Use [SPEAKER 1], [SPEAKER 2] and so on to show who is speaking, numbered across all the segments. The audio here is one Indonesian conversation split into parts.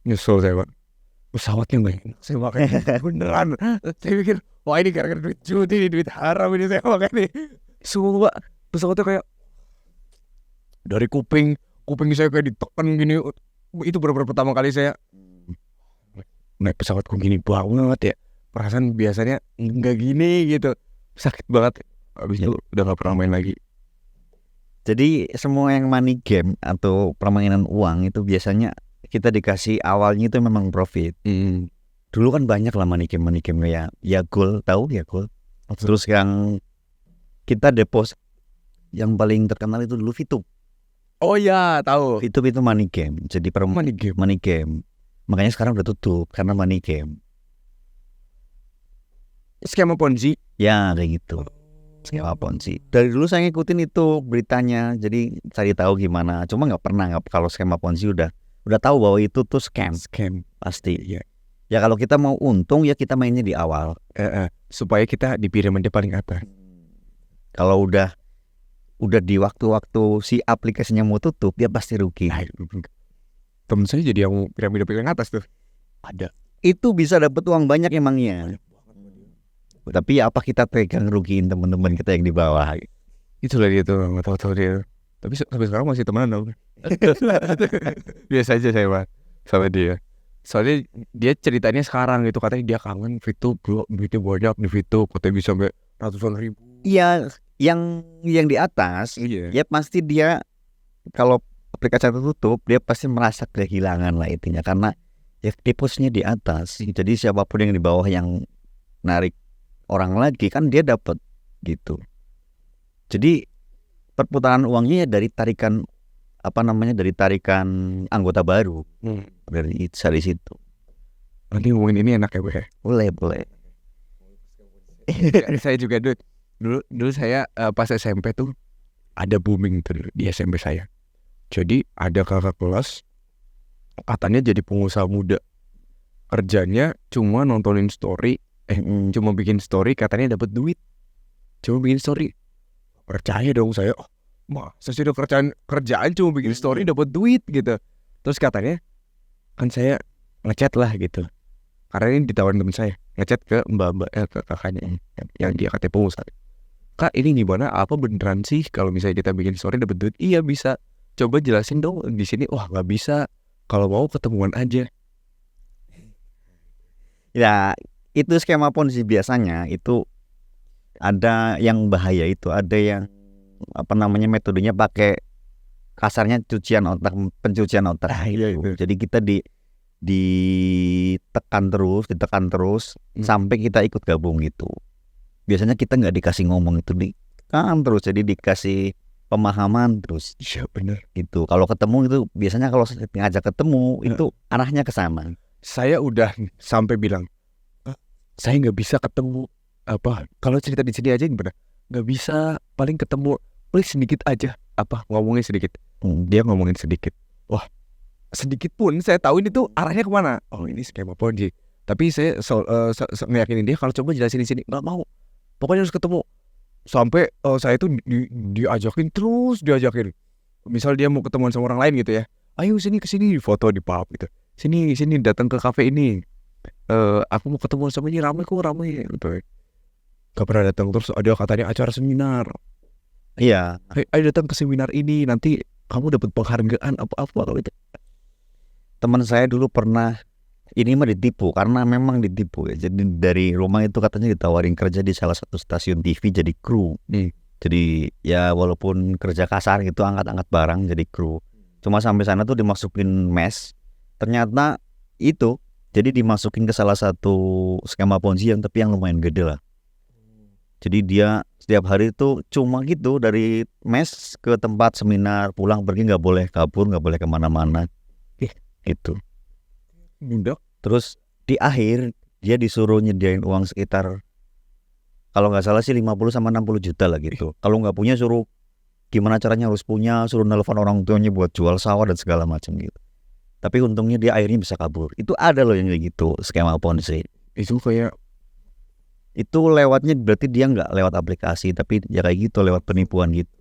[SPEAKER 1] Nyesel saya Pak, pesawatnya nggak enak saya makan beneran. Saya pikir wah ini gara-gara duit judi, duit haram ini saya makan nih. Semua Pak, pesawatnya kayak dari kuping saya kayak ditekan gini. Itu benar-benar pertama kali saya naik pesawat kok gini banget ya. Perasaan biasanya nggak gini gitu, sakit banget. Habis itu udah nggak pernah main lagi.
[SPEAKER 2] Jadi semua yang money game atau permainan uang itu biasanya kita dikasih awalnya itu memang profit. Dulu kan banyak lah money game ya. Yakult, tahu Yakult? Terus yang kita deposit yang paling terkenal itu dulu Fitup.
[SPEAKER 1] Oh ya, tahu.
[SPEAKER 2] Fitup itu money game. Jadi money game. Makanya sekarang udah tutup karena money game.
[SPEAKER 1] Skema Ponzi.
[SPEAKER 2] Ya kayak gitu. Skema Ponzi. Dari dulu saya ngikutin itu beritanya, jadi cari tahu gimana. Cuma nggak pernah kalau skema Ponzi udah tahu bahwa itu tuh scam pasti.
[SPEAKER 1] Iya.
[SPEAKER 2] Ya kalau kita mau untung ya kita mainnya di awal.
[SPEAKER 1] Supaya kita di piramida paling atas.
[SPEAKER 2] Kalau udah di waktu-waktu si aplikasinya mau tutup, dia pasti rugi.
[SPEAKER 1] Temen saya jadi yang piramida paling atas tuh.
[SPEAKER 2] Ada. Itu bisa dapat uang banyak emangnya. Tapi apa kita pegang rugiin teman-teman kita yang di bawah?
[SPEAKER 1] Itulah dia tuh, nggak tahu dia. Tapi sampai sekarang masih temenan dong. Biasa aja saya Pak sama dia. Soalnya dia ceritanya sekarang gitu, katanya dia kangen Fitup, bro, duitnya banyak di Fitup, katanya bisa sampai ratusan ribu.
[SPEAKER 2] Iya, yang di atas, ya pasti dia kalau aplikasi tutup, dia pasti merasa kehilangan lah intinya karena ya depositnya di atas. Jadi siapapun yang di bawah yang narik orang lagi kan dia dapat gitu. Jadi perputaran uangnya ya dari tarikan dari tarikan anggota baru dari situ.
[SPEAKER 1] Nanti ngomongin ini enak ya Bu?
[SPEAKER 2] Boleh.
[SPEAKER 1] Saya juga dulu saya pas SMP tuh ada booming tuh di SMP saya. Jadi ada kakak kelas katanya jadi pengusaha muda, kerjanya cuma nontonin story, cuma bikin story katanya dapat duit. Cuma bikin story. Percaya dong saya. Masa sih udah kerjaan cuma bikin story dapat duit gitu. Terus katanya kan saya ngechat lah gitu. Karena ini ditawarin temen saya, ngechat ke mbak ke kakaknya yang dia katanya pengusaha. Kak ini gimana? Apa beneran sih kalau misalnya kita bikin story dapat duit? Iya bisa. Coba jelasin dong di sini. Wah nggak bisa. Kalau mau ketemuan aja.
[SPEAKER 2] Ya itu skema Ponzi biasanya itu ada yang bahaya itu, ada yang metodenya pakai kasarnya pencucian otak. Jadi kita ditekan terus sampai kita ikut gabung gitu. Biasanya kita nggak dikasih ngomong, itu ditekan terus, jadi dikasih pemahaman terus.
[SPEAKER 1] Iya benar.
[SPEAKER 2] Itu kalau ketemu itu biasanya kalau ngajak ketemu itu arahnya ke sana.
[SPEAKER 1] Saya udah sampai bilang saya nggak bisa ketemu kalau cerita di sini aja gimana? Nggak bisa, paling ketemu please sedikit aja ngomongin sedikit. Dia ngomongin sedikit. Wah sedikit pun saya tahu ini tuh arahnya kemana. Oh ini skema Ponzi. Tapi saya ngeyakinin dia kalau coba jelasin di sini nggak mau. Pokoknya harus ketemu. Sampai saya tuh diajakin. Misal dia mau ketemuan sama orang lain gitu ya. Ayo sini kesini, foto di pub gitu. Sini datang ke kafe ini. Aku mau ketemu sama ini, ramai gitu. Gak pernah datang. Terus ada katanya acara seminar.
[SPEAKER 2] Iya.
[SPEAKER 1] Ayo datang ke seminar ini, nanti kamu dapat penghargaan apa gitu.
[SPEAKER 2] Teman saya dulu pernah ini mah ditipu, karena memang ditipu ya. Jadi dari rumah itu katanya ditawarin kerja di salah satu stasiun TV jadi kru. Jadi ya walaupun kerja kasar gitu, angkat-angkat barang jadi kru. Cuma sampai sana tuh dimasukin mes. Ternyata itu jadi dimasukin ke salah satu skema Ponzi tapi yang lumayan gede lah. Jadi dia setiap hari itu cuma gitu dari mes ke tempat seminar, pulang pergi, nggak boleh kabur, nggak boleh kemana-mana. Gitu. Terus di akhir dia disuruh nyediain uang sekitar, kalau nggak salah sih 50 sama 60 juta lah gitu. Kalau nggak punya suruh gimana caranya harus punya, suruh nelpon orang tuanya buat jual sawah dan segala macam gitu. Tapi untungnya dia akhirnya bisa kabur. Itu ada loh yang kayak gitu skema Ponzi. Itu lewatnya berarti dia nggak lewat aplikasi, tapi ya kayak gitu, lewat penipuan gitu.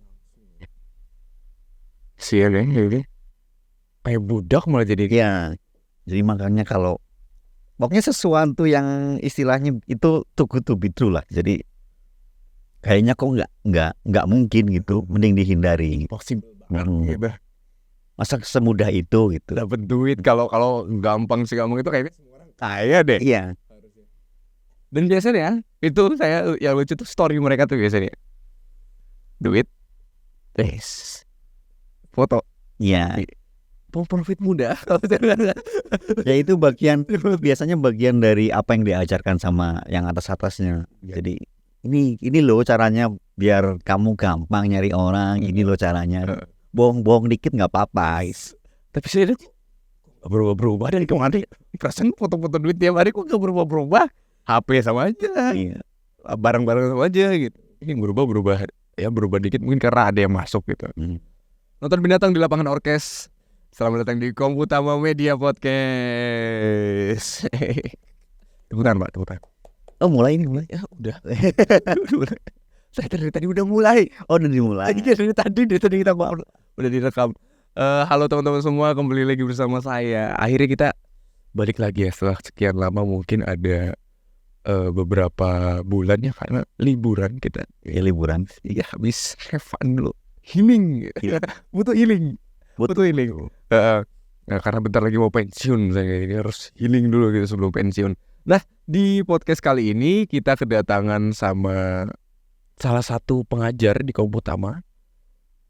[SPEAKER 1] Kayak budak malah jadi.
[SPEAKER 2] Ya, Jadi makanya kalau pokoknya sesuatu yang istilahnya itu too good to be true lah. Jadi kayaknya kok nggak mungkin gitu, mending dihindari.
[SPEAKER 1] Possible
[SPEAKER 2] Hmm.
[SPEAKER 1] gitu.
[SPEAKER 2] Masa semudah itu gitu.
[SPEAKER 1] Dapat duit kalau gampang sih gampang itu kayaknya semua orang kaya deh.
[SPEAKER 2] Iya.
[SPEAKER 1] Dan biasanya itu saya yang lucu tuh story mereka tuh biasanya duit, foto,
[SPEAKER 2] Iya.
[SPEAKER 1] profit muda.
[SPEAKER 2] Ya itu biasanya bagian dari apa yang diajarkan sama yang atasnya. Jadi ini loh caranya biar kamu gampang nyari orang. Ini loh caranya. Bohong-bohong dikit nggak apa-apa.
[SPEAKER 1] Tapi saya lihat kok berubah dari kemarin. Perasaan foto-foto duit tiap hari kok gak berubah. HP sama aja,
[SPEAKER 2] Iya.
[SPEAKER 1] barang-barang sama aja gitu. Ini berubah ya, berubah dikit mungkin karena ada yang masuk gitu. Nonton binatang di lapangan orkes. Selamat datang di Komputama Media Podcast. Tepuk tangan Pak, tepuk tangan.
[SPEAKER 2] Oh mulai.
[SPEAKER 1] Ya udah. Saya dari tadi udah mulai.
[SPEAKER 2] Oh udah dimulai.
[SPEAKER 1] Dari tadi kita udah direkam. Halo teman-teman semua, kembali lagi bersama saya. Akhirnya kita balik lagi ya setelah sekian lama, mungkin ada beberapa bulan ya karena liburan kita.
[SPEAKER 2] Ya liburan.
[SPEAKER 1] Iya, habis have fun dulu. Healing. Butuh healing. Nah, karena bentar lagi mau pensiun, saya ini harus healing dulu gitu sebelum pensiun. Nah, di podcast kali ini kita kedatangan sama salah satu pengajar di Komputama.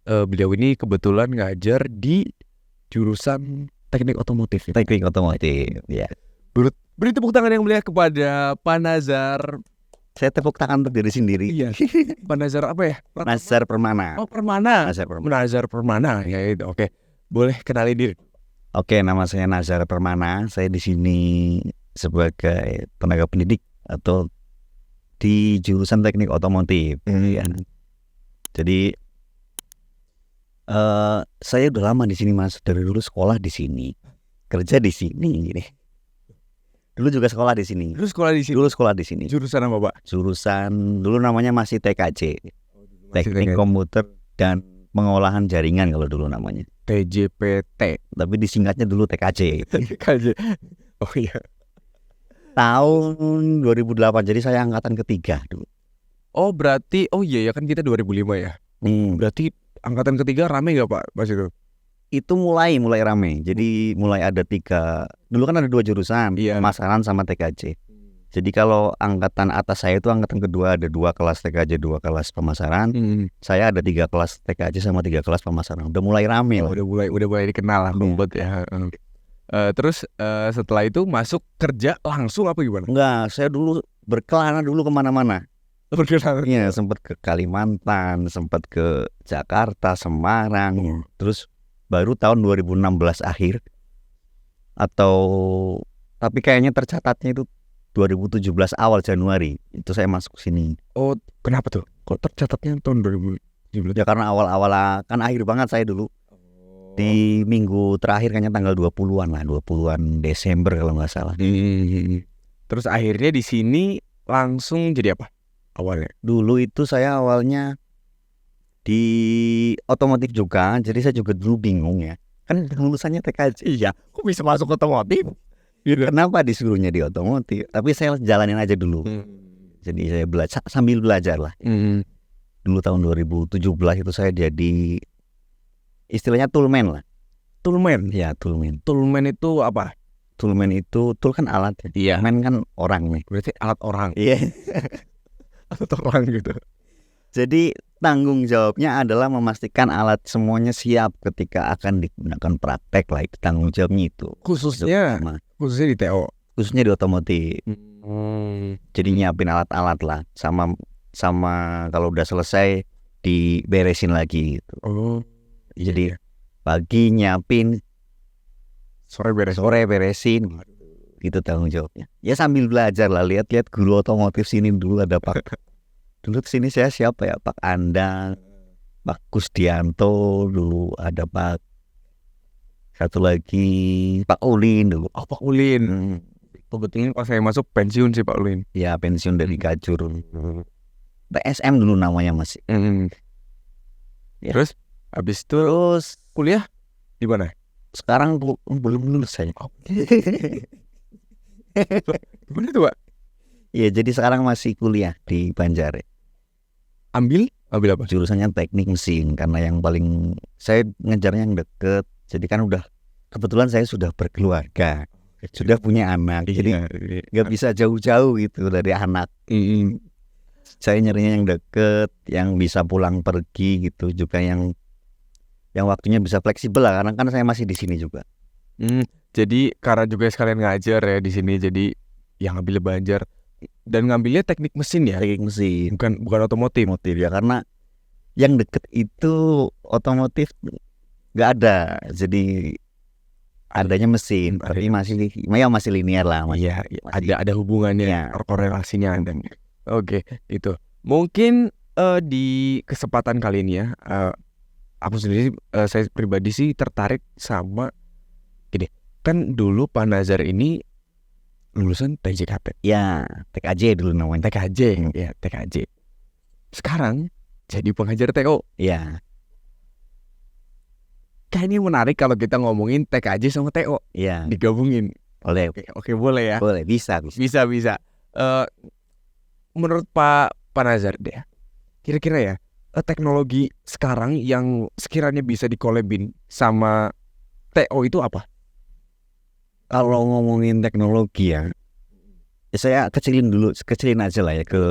[SPEAKER 1] Beliau ini kebetulan ngajar di jurusan teknik otomotif.
[SPEAKER 2] Teknik otomotif. Ya.
[SPEAKER 1] Beri tepuk tangan yang mulia kepada Pak Nazar.
[SPEAKER 2] Saya tepuk tangan untuk diri sendiri.
[SPEAKER 1] Iya. Pak Nazar apa ya?
[SPEAKER 2] Nazar Permana.
[SPEAKER 1] Oh, Permana.
[SPEAKER 2] Nazar
[SPEAKER 1] Permana. Ya itu. Oke. Boleh kenali diri.
[SPEAKER 2] Oke, nama saya Nazar Permana. Saya di sini sebagai tenaga pendidik atau di jurusan teknik otomotif. Ya. Jadi saya udah lama di sini Mas. Dari dulu sekolah di sini, kerja di sini. Gini. Dulu juga sekolah di sini.
[SPEAKER 1] Dulu sekolah di sini. Jurusan apa, Pak?
[SPEAKER 2] Jurusan dulu namanya masih TKJ. Teknik Komputer dan Pengolahan Jaringan kalau dulu namanya.
[SPEAKER 1] TJPT.
[SPEAKER 2] Tapi disingkatnya dulu TKJ.
[SPEAKER 1] TKJ. Oh iya.
[SPEAKER 2] Tahun 2008. Jadi saya angkatan ketiga dulu.
[SPEAKER 1] Oh berarti, oh iya ya kan kita 2005 ya. Berarti angkatan ketiga rame gak Pak pas itu?
[SPEAKER 2] Itu mulai rame. Jadi mulai ada 3. Dulu kan ada 2 jurusan,
[SPEAKER 1] Iya.
[SPEAKER 2] Pemasaran sama TKJ. Jadi kalau angkatan atas saya itu angkatan kedua ada 2 kelas TKJ, 2 kelas pemasaran. Saya ada 3 kelas TKJ sama 3 kelas pemasaran. Udah mulai rame lah.
[SPEAKER 1] Udah mulai dikenal lah rumput ya. Terus setelah itu masuk kerja langsung apa gimana?
[SPEAKER 2] Enggak, saya dulu berkelana dulu kemana-mana.
[SPEAKER 1] Berkenalan.
[SPEAKER 2] Iya, sempat ke Kalimantan, sempat ke Jakarta, Semarang. Terus baru tahun 2016 akhir tapi kayaknya tercatatnya itu 2017 awal Januari itu saya masuk sini.
[SPEAKER 1] Oh, kenapa tuh? Kok tercatatnya tahun 2017?
[SPEAKER 2] Ya karena awal-awal kan akhir banget saya dulu. Di minggu terakhir kayaknya tanggal 20-an lah, 20-an Desember kalau nggak salah.
[SPEAKER 1] Terus akhirnya di sini langsung jadi apa awalnya?
[SPEAKER 2] Dulu itu saya awalnya di otomotif juga, jadi saya juga dulu bingung ya. Kan lulusannya TKJ.
[SPEAKER 1] Iya, kok bisa masuk otomotif?
[SPEAKER 2] Gitu. Kenapa disuruhnya di otomotif? Tapi saya jalanin aja dulu. Jadi saya belajar sambil belajar lah. Dulu tahun 2017 itu saya jadi istilahnya toolman lah.
[SPEAKER 1] Toolman?
[SPEAKER 2] Ya, toolman.
[SPEAKER 1] Toolman itu apa?
[SPEAKER 2] Toolman itu tool kan alat ya.
[SPEAKER 1] Iya.
[SPEAKER 2] Man kan orang nih.
[SPEAKER 1] Berarti alat orang.
[SPEAKER 2] Iya.
[SPEAKER 1] Alat orang gitu.
[SPEAKER 2] Jadi tanggung jawabnya adalah memastikan alat semuanya siap ketika akan digunakan praktek lah, itu tanggung jawabnya itu.
[SPEAKER 1] Khususnya di TO.
[SPEAKER 2] Khususnya di otomotif. Jadi nyiapin alat-alat lah, sama kalau udah selesai diberesin lagi gitu.
[SPEAKER 1] Oh.
[SPEAKER 2] Jadi pagi nyiapin, sore beresin. Gitu tanggung jawabnya. Ya sambil belajar lah, lihat-lihat guru otomotif sini dulu ada Pak. Dulu kesini saya siapa ya, Pak Andang, Pak Kusdianto, dulu ada Pak satu lagi Pak Ulin dulu.
[SPEAKER 1] Oh, Pak Ulin. Kebetulan pas saya masuk pensiun sih Pak Ulin.
[SPEAKER 2] Ya pensiun dari Gajur. PSM dulu namanya masih.
[SPEAKER 1] Ya. Terus habis itu kuliah di mana?
[SPEAKER 2] Sekarang belum lulus saya.
[SPEAKER 1] Gimana tuh, Pak?
[SPEAKER 2] Iya, jadi sekarang masih kuliah di Banjar.
[SPEAKER 1] Ambil apa?
[SPEAKER 2] Jurusannya teknik mesin karena yang paling saya ngejarnya yang deket. Jadi kan udah kebetulan saya sudah berkeluarga, sudah punya anak. Jadi nggak bisa jauh-jauh gitu dari anak. Saya nyarinya yang deket, yang bisa pulang pergi gitu, juga yang waktunya bisa fleksibel lah, karena kan saya masih di sini juga.
[SPEAKER 1] Jadi karena juga sekalian ngajar ya di sini, jadi yang ngambil Banjar dan ngambilnya teknik mesin ya,
[SPEAKER 2] Teknik mesin,
[SPEAKER 1] bukan otomotif.
[SPEAKER 2] motif ya, karena yang deket itu otomotif nggak ada, jadi adanya mesin, tapi masih linear lah.
[SPEAKER 1] Iya, ada hubungannya,
[SPEAKER 2] Iya.
[SPEAKER 1] korelasinya ada. Oke, itu. Mungkin di kesempatan kali ini ya, aku sendiri, saya pribadi sih tertarik sama gini. Kan dulu Pak Nazar ini lulusan TJKT.
[SPEAKER 2] Ya, TKJ dulu namanya.
[SPEAKER 1] TKJ, ya TKJ. Sekarang jadi pengajar TO.
[SPEAKER 2] Ya,
[SPEAKER 1] Kayaknya menarik kalau kita ngomongin TKJ sama TO
[SPEAKER 2] ya,
[SPEAKER 1] digabungin.
[SPEAKER 2] boleh,
[SPEAKER 1] Oke, boleh ya.
[SPEAKER 2] boleh, bisa.
[SPEAKER 1] Bisa. Menurut Pak Nazar deh, kira-kira ya, teknologi sekarang yang sekiranya bisa dikolabin sama TO itu apa?
[SPEAKER 2] Kalau ngomongin teknologi ya saya kecilin aja lah ya ke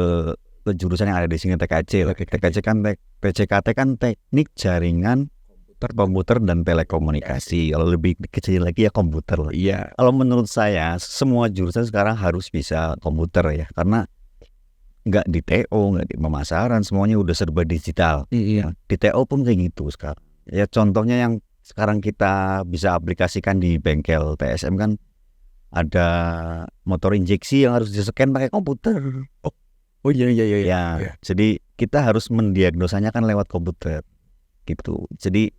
[SPEAKER 2] jurusan yang ada di sini, TKJ. TKJ kan TJKT kan teknik jaringan komputer dan telekomunikasi. Kalau lebih kecil lagi ya komputer lah.
[SPEAKER 1] Iya.
[SPEAKER 2] Kalau menurut saya semua jurusan sekarang harus bisa komputer ya, karena nggak di TO, nggak di pemasaran, semuanya udah serba digital.
[SPEAKER 1] Iya.
[SPEAKER 2] Di TO pun kayak gitu sekarang. Ya contohnya yang sekarang kita bisa aplikasikan di bengkel TSM kan, ada motor injeksi yang harus di-scan pakai komputer.
[SPEAKER 1] Oh iya.
[SPEAKER 2] Ya, jadi kita harus mendiagnosanya kan lewat komputer gitu. Jadi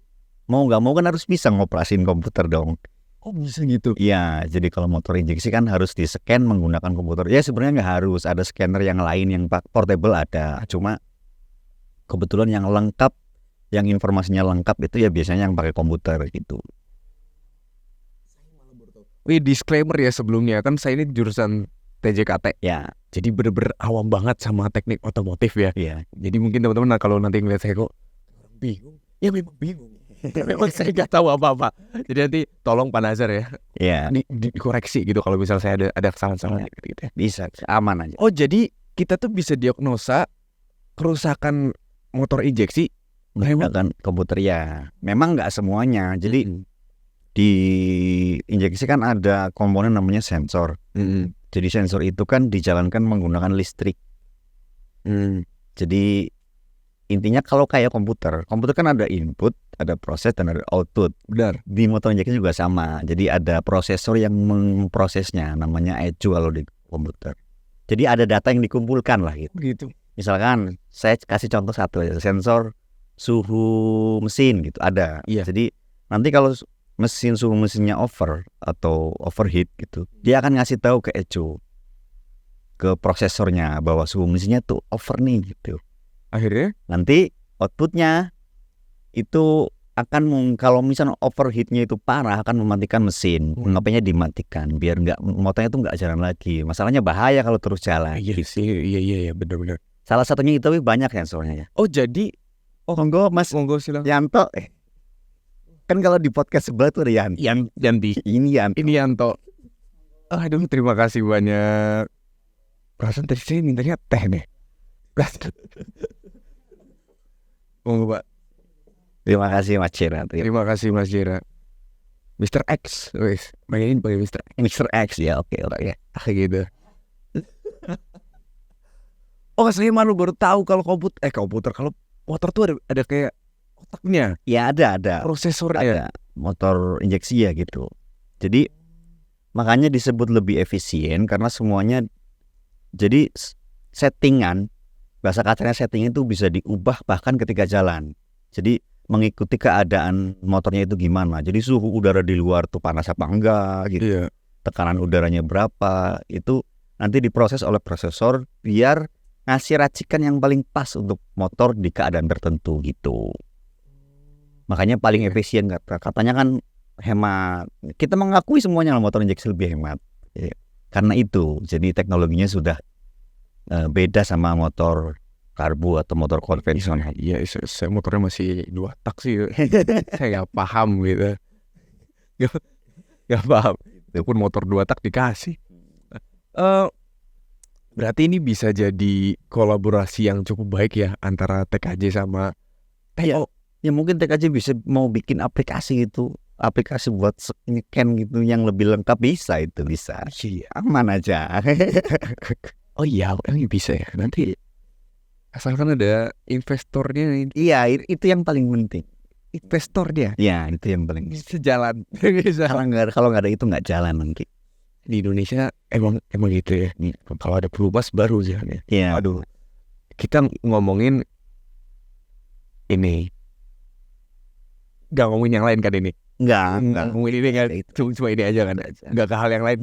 [SPEAKER 2] mau nggak mau kan harus bisa ngoperasin komputer dong.
[SPEAKER 1] Oh bisa gitu.
[SPEAKER 2] Iya, jadi kalau motor injeksi kan harus di-scan menggunakan komputer. Ya sebenarnya nggak harus, ada scanner yang lain yang portable ada. Cuma kebetulan yang lengkap, yang informasinya lengkap itu ya biasanya yang pakai komputer gitu.
[SPEAKER 1] Wih, disclaimer ya sebelumnya, kan saya ini jurusan TJKT.
[SPEAKER 2] Ya,
[SPEAKER 1] Jadi bener-bener awam banget sama teknik otomotif ya.
[SPEAKER 2] iya.
[SPEAKER 1] Jadi mungkin teman-teman kalau nanti ngeliat saya kok bingung, ya memang bingung. Memang saya nggak tahu apa-apa. Jadi nanti tolong Pak Nazar ya,
[SPEAKER 2] Iya,
[SPEAKER 1] dikoreksi gitu kalau misal saya ada kesalahan-kesalahan gitu ya.
[SPEAKER 2] bisa, aman aja.
[SPEAKER 1] Oh jadi kita tuh bisa diagnosa kerusakan motor injeksi
[SPEAKER 2] Menggunakan komputer ya. Memang nggak semuanya. Jadi di injeksi kan ada komponen namanya sensor. Jadi sensor itu kan dijalankan menggunakan listrik. Jadi intinya kalau kayak komputer kan ada input, ada proses, dan ada output.
[SPEAKER 1] Benar.
[SPEAKER 2] Di motor injeksi juga sama. Jadi ada prosesor yang memprosesnya, namanya ECU kalau di komputer. Jadi ada data yang dikumpulkan lah gitu.
[SPEAKER 1] Begitu.
[SPEAKER 2] Misalkan saya kasih contoh satu aja, sensor suhu mesin gitu ada.
[SPEAKER 1] Iya.
[SPEAKER 2] Jadi nanti kalau suhu mesinnya over atau overheat gitu, dia akan ngasih tahu ke ECU, ke prosesornya bahwa suhu mesinnya tuh over nih gitu.
[SPEAKER 1] Akhirnya
[SPEAKER 2] Nanti outputnya itu akan, kalau misalnya overheatnya itu parah, akan mematikan mesin. Ngapainnya dimatikan biar nggak, motornya tuh nggak jalan lagi. Masalahnya bahaya kalau terus jalan.
[SPEAKER 1] iya sih, iya benar.
[SPEAKER 2] Salah satunya itu, tapi banyak sensornya ya.
[SPEAKER 1] Oh jadi,
[SPEAKER 2] Monggo Mas
[SPEAKER 1] monggo silakan.
[SPEAKER 2] Yanto. Kan kalau di podcast sebelah tuh ada Yanti.
[SPEAKER 1] Yanti.
[SPEAKER 2] Ini Yanto.
[SPEAKER 1] Ini Yanto. Aduh, terima kasih banyak. Perasaan tadi saya mintanya teh nih. Monggo Pak.
[SPEAKER 2] Terima kasih Mas Cira.
[SPEAKER 1] Terima kasih Mas Jera. Mr. X, wes, mainin pakai Mr.
[SPEAKER 2] Mr. X ya, oke.
[SPEAKER 1] Gitu. Oh, saya malu baru tahu kalau komputer kalau motor tuh ada kayak otaknya,
[SPEAKER 2] Ya ada.
[SPEAKER 1] prosesornya.
[SPEAKER 2] Ada motor injeksi ya gitu. Jadi makanya disebut lebih efisien karena semuanya, jadi settingan, bahasa kasarnya settingan itu bisa diubah bahkan ketika jalan. Jadi mengikuti keadaan motornya itu gimana. Jadi suhu udara di luar tuh panas apa enggak gitu.
[SPEAKER 1] Iya.
[SPEAKER 2] Tekanan udaranya berapa, itu nanti diproses oleh prosesor biar ngasih racikan yang paling pas untuk motor di keadaan tertentu gitu. Makanya paling efisien katanya kan hemat. Kita mengakui semuanya motor injeksi lebih hemat. Ya, karena itu, jadi teknologinya sudah beda sama motor karbu atau motor konvensional.
[SPEAKER 1] Iya, saya motornya masih 2 tak sih. Saya nggak paham gitu. Nggak paham. Itu pun motor 2 tak dikasih. Berarti ini bisa jadi kolaborasi yang cukup baik ya antara TKJ sama TO.
[SPEAKER 2] Ya mungkin TKJ bisa mau bikin aplikasi gitu, aplikasi buat scan gitu yang lebih lengkap, bisa itu bisa.
[SPEAKER 1] Iya.
[SPEAKER 2] Aman aja.
[SPEAKER 1] Oh iya, ini bisa ya. Nanti asalkan ada investornya.
[SPEAKER 2] Iya, itu yang paling penting.
[SPEAKER 1] Investornya
[SPEAKER 2] Ya, itu yang paling
[SPEAKER 1] sejalan.
[SPEAKER 2] kalau nggak ada itu nggak jalan nanti.
[SPEAKER 1] Di Indonesia emang gitu ya. Kalau ada perubahan baru jalan ya.
[SPEAKER 2] Iya.
[SPEAKER 1] Aduh, kita ngomongin ini, nggak ngomongin yang lain kan ini?
[SPEAKER 2] Enggak.
[SPEAKER 1] Ngomongin ini kan? Cuma ini aja kan? Nggak ke hal yang lain?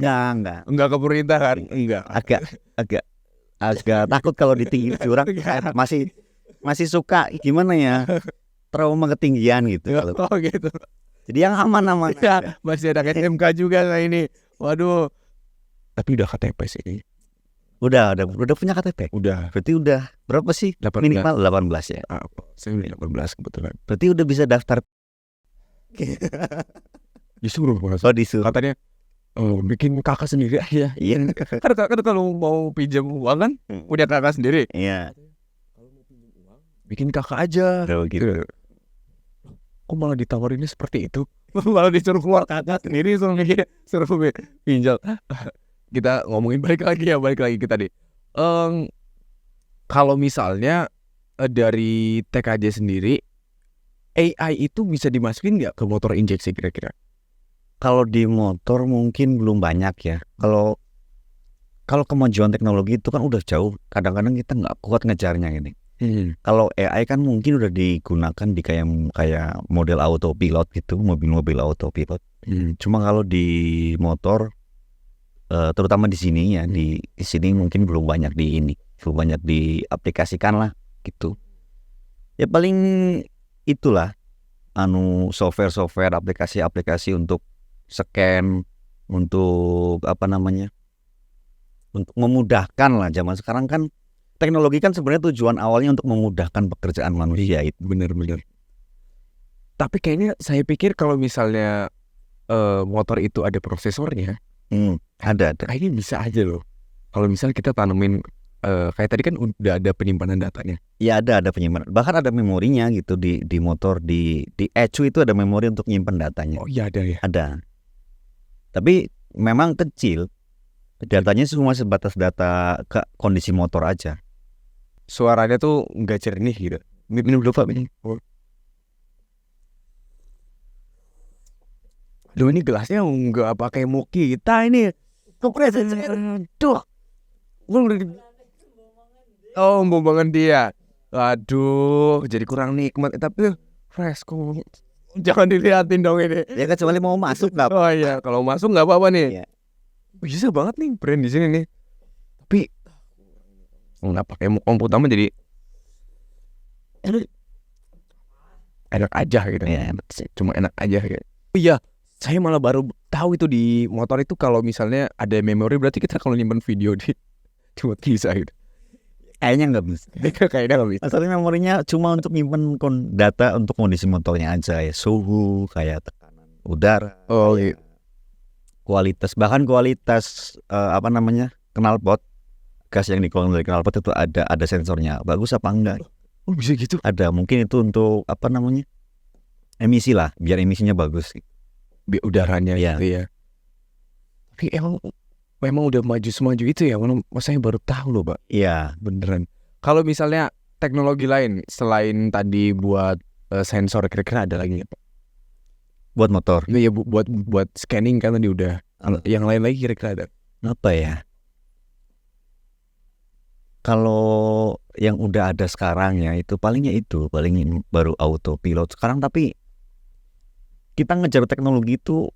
[SPEAKER 1] Nggak ke pemerintah kan? Enggak.
[SPEAKER 2] Agak takut kalau ditinggi jurang. masih suka gimana ya? Trauma ketinggian gitu.
[SPEAKER 1] Oh gitu.
[SPEAKER 2] Jadi yang aman-aman.
[SPEAKER 1] Ya, masih ada SMK juga nah ini. Waduh. Tapi udah KTP sih ini.
[SPEAKER 2] Udah punya KTP.
[SPEAKER 1] Udah.
[SPEAKER 2] Berarti udah berapa sih?
[SPEAKER 1] 18.
[SPEAKER 2] Minimal 18 ya.
[SPEAKER 1] Saya udah 18 kebetulan.
[SPEAKER 2] Berarti udah bisa daftar.
[SPEAKER 1] Disuruh
[SPEAKER 2] Disuruh.
[SPEAKER 1] katanya bikin kakak sendiri aja.
[SPEAKER 2] Iya.
[SPEAKER 1] Kan kalau mau pinjam uang kan punya kakak sendiri.
[SPEAKER 2] Iya.
[SPEAKER 1] Bikin kakak aja.
[SPEAKER 2] Gitu.
[SPEAKER 1] Kok malah ditawarinnya seperti itu? Malah disuruh keluar kakak sendiri, suruh pinjam. Kita ngomongin balik lagi kita nih. Kalau misalnya dari TKJ sendiri, AI itu bisa dimasukin nggak ke motor injeksi kira-kira?
[SPEAKER 2] Kalau di motor mungkin belum banyak ya. Kalau kemajuan teknologi itu kan udah jauh. Kadang-kadang kita nggak kuat ngejarnya ini. Kalau AI kan mungkin udah digunakan di kayak model autopilot gitu, mobil-mobil autopilot. Cuma kalau di motor, terutama di sini ya, di sini mungkin belum banyak diaplikasikan lah gitu. Ya paling itulah software aplikasi untuk scan, untuk untuk memudahkan lah. Zaman sekarang kan teknologi kan sebenarnya tujuan awalnya untuk memudahkan pekerjaan manusia itu.
[SPEAKER 1] Bener. Tapi kayaknya saya pikir kalau misalnya motor itu ada prosesornya,
[SPEAKER 2] ada.
[SPEAKER 1] kayaknya bisa aja loh. Kalau misalnya kita tanemin kayak tadi kan udah ada penyimpanan datanya.
[SPEAKER 2] Ya ada penyimpanan. Bahkan ada memorinya gitu di motor, di ECU itu ada memori untuk nyimpen datanya.
[SPEAKER 1] Oh iya ada ya.
[SPEAKER 2] Ada. Tapi memang kecil. Datanya cuma sebatas data ke kondisi motor aja.
[SPEAKER 1] Suaranya tuh nggak jernih gitu. Minum dulu Pak. Duh ini gelasnya nggak pakai muk kita ini. Kompresor. Duh. Oh bombangan dia. Aduh jadi kurang nikmat. Tapi fresh kok. Jangan dilihatin dong ini.
[SPEAKER 2] Ya kecuali mau masuk nggak?
[SPEAKER 1] Oh iya kalau masuk nggak apa-apa nih.
[SPEAKER 2] Iya.
[SPEAKER 1] Bisa banget nih brand di sini nih. Tapi nggak pakai muk utama jadi enak aja gitu.
[SPEAKER 2] Ya,
[SPEAKER 1] cuma enak aja gitu. Oh iya, saya malah baru tahu itu di motor itu kalau misalnya ada memori berarti kita kalau nyimpen video di cuma bisa gitu.
[SPEAKER 2] Kayaknya nggak bisa.
[SPEAKER 1] Kayaknya nggak bisa.
[SPEAKER 2] Asalnya memorinya cuma untuk nyimpen data untuk kondisi motornya aja ya, suhu, kayak tekanan udara,
[SPEAKER 1] Oh iya.
[SPEAKER 2] kualitas knalpot, gas yang dikeluarkan dari knalpot itu ada sensornya, bagus apa enggak?
[SPEAKER 1] Oh bisa gitu.
[SPEAKER 2] Ada, mungkin itu untuk emisi lah, biar emisinya bagus.
[SPEAKER 1] Biar udaranya
[SPEAKER 2] ya.
[SPEAKER 1] Gitu ya. Tapi memang udah maju semaju itu ya, saya baru tahu loh Pak.
[SPEAKER 2] Iya
[SPEAKER 1] beneran. Kalau misalnya teknologi lain selain tadi buat sensor kira-kira ada lagi nggak Pak?
[SPEAKER 2] Buat motor?
[SPEAKER 1] Iya buat scanning kan tadi udah. Yang lain lagi kira-kira ada?
[SPEAKER 2] Apa ya? Kalau yang udah ada sekarang ya itu paling baru autopilot sekarang. Tapi kita ngejar teknologi itu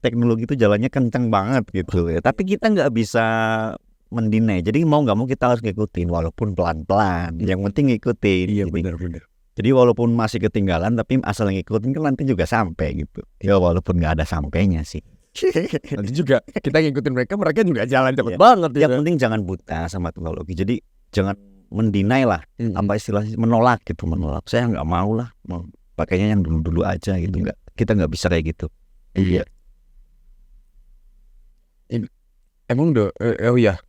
[SPEAKER 2] teknologi itu jalannya kencang banget gitu ya. Tapi kita nggak bisa mendinai. Jadi mau nggak mau kita harus ngikutin walaupun pelan-pelan. Yang penting ngikutin.
[SPEAKER 1] Iya benar.
[SPEAKER 2] Jadi walaupun masih ketinggalan tapi asal ngikutin kan nanti juga sampai gitu. Ya walaupun nggak ada sampainya sih.
[SPEAKER 1] Nanti juga kita ngikutin mereka juga jalan cepet
[SPEAKER 2] Iya.
[SPEAKER 1] banget
[SPEAKER 2] Yang
[SPEAKER 1] gitu.
[SPEAKER 2] penting jangan buta sama teknologi. Jadi jangan mendinai lah,
[SPEAKER 1] Mm-mm.
[SPEAKER 2] apa istilahnya, menolak gitu, menolak. Saya nggak mau lah, mau pakainya yang dulu-dulu aja gitu. Nggak, kita nggak bisa kayak gitu.
[SPEAKER 1] Iya. Emang oh iya.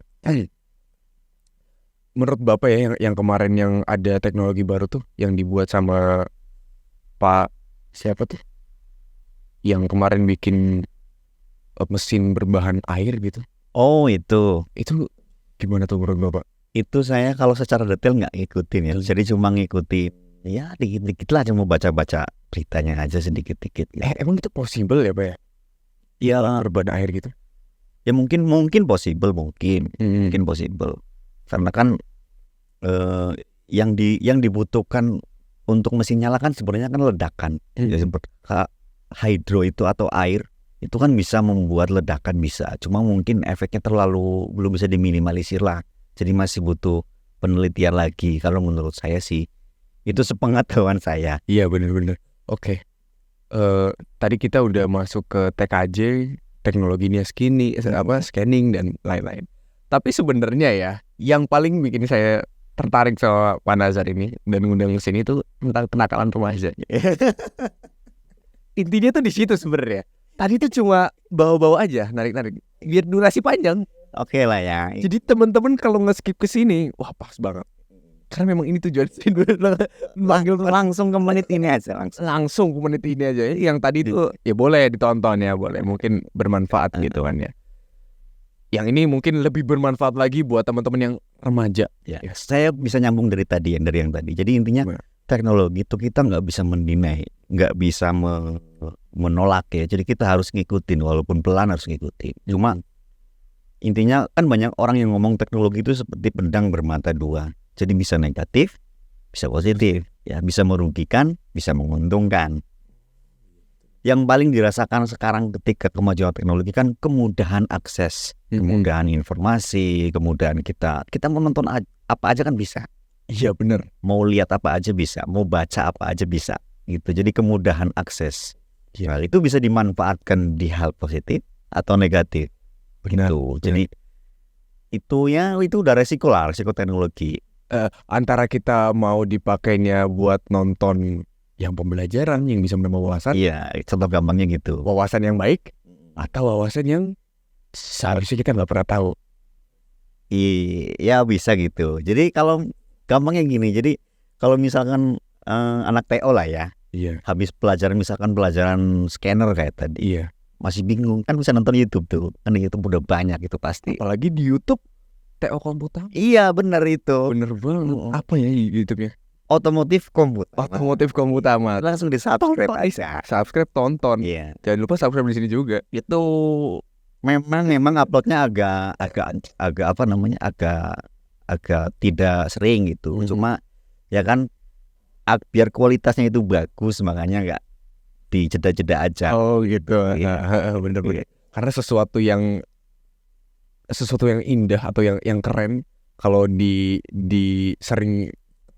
[SPEAKER 1] Menurut Bapak ya yang kemarin yang ada teknologi baru tuh yang dibuat sama Pak siapa tuh? Yang kemarin bikin mesin berbahan air gitu.
[SPEAKER 2] Oh itu
[SPEAKER 1] Gimana tuh menurut Bapak?
[SPEAKER 2] itu saya kalau secara detail nggak ngikutin ya. Jadi cuma ngikutin ya dikit-dikit lah, cuma baca-baca beritanya aja sedikit-dikit. Gitu.
[SPEAKER 1] Emang itu possible ya Pak ya?
[SPEAKER 2] Ya
[SPEAKER 1] Berbahan air gitu?
[SPEAKER 2] ya mungkin possible, mungkin possible. Karena kan yang dibutuhkan untuk mesin nyala kan sebenarnya kan ledakan. Ya, seperti hydro itu atau air itu kan bisa membuat ledakan bisa. Cuma mungkin efeknya belum bisa diminimalisir lah. Jadi masih butuh penelitian lagi. Kalau menurut saya sih itu sepengetahuan saya.
[SPEAKER 1] Iya benar-benar. Oke. Tadi kita udah masuk ke TKJ, teknologinya scanning dan lain-lain. Tapi sebenarnya ya, yang paling bikin saya tertarik sama Pak Nazar ini dan ngundang ke sini tuh tentang kenakalan remaja. Intinya tuh di situ sebenarnya. Tadi tuh cuma bawa-bawa aja, narik-narik, biar durasi panjang.
[SPEAKER 2] Oke lah ya.
[SPEAKER 1] Jadi teman-teman kalau nge-skip ke sini, wah pas banget. Karena memang ini tujuan manggil
[SPEAKER 2] Langsung ke menit ini aja
[SPEAKER 1] langsung ke menit ini aja. Yang tadi tuh ya boleh ditonton ya, boleh. Mungkin bermanfaat gitu kan ya. Yang ini mungkin lebih bermanfaat lagi buat teman-teman yang remaja.
[SPEAKER 2] Ya, saya bisa nyambung dari yang tadi. Jadi intinya teknologi itu kita nggak bisa mendinai, nggak bisa menolak ya. Jadi kita harus ngikutin, walaupun pelan harus ngikutin. Cuma intinya kan banyak orang yang ngomong teknologi itu seperti pedang bermata dua. Jadi bisa negatif, bisa positif. Ya, bisa merugikan, bisa menguntungkan. Yang paling dirasakan sekarang ketika kemajuan teknologi kan kemudahan akses, kemudahan informasi, kemudahan kita mau nonton apa aja kan bisa.
[SPEAKER 1] Iya benar.
[SPEAKER 2] Mau lihat apa aja bisa, mau baca apa aja bisa gitu. Jadi kemudahan akses. Ya, itu bisa dimanfaatkan di hal positif atau negatif.
[SPEAKER 1] Benar.
[SPEAKER 2] Gitu. Jadi itu udah resiko teknologi.
[SPEAKER 1] Antara kita mau dipakainya buat nonton yang pembelajaran yang bisa menambah wawasan.
[SPEAKER 2] Iya, contoh gampangnya gitu.
[SPEAKER 1] Wawasan yang baik atau wawasan yang seharusnya kita nggak pernah tahu.
[SPEAKER 2] Iya bisa gitu. Jadi kalau gampangnya gini, jadi kalau misalkan anak TO lah ya, habis misalkan pelajaran scanner kayak tadi, masih bingung kan bisa nonton YouTube tuh, kan di YouTube udah banyak itu pasti.
[SPEAKER 1] Apalagi di YouTube TO komputer.
[SPEAKER 2] Iya benar itu.
[SPEAKER 1] Bener banget. Apa ya YouTube-nya?
[SPEAKER 2] Otomotif komputer.
[SPEAKER 1] Langsung di subscribe aja. Subscribe tonton.
[SPEAKER 2] Iya.
[SPEAKER 1] Jangan lupa subscribe di sini juga.
[SPEAKER 2] Itu memang uploadnya agak apa namanya agak tidak sering gitu. Cuma ya kan biar kualitasnya itu bagus makanya nggak dijeda-jeda aja.
[SPEAKER 1] Oh gitu.
[SPEAKER 2] Iya.
[SPEAKER 1] Bener. Karena sesuatu yang indah atau yang keren kalau di sering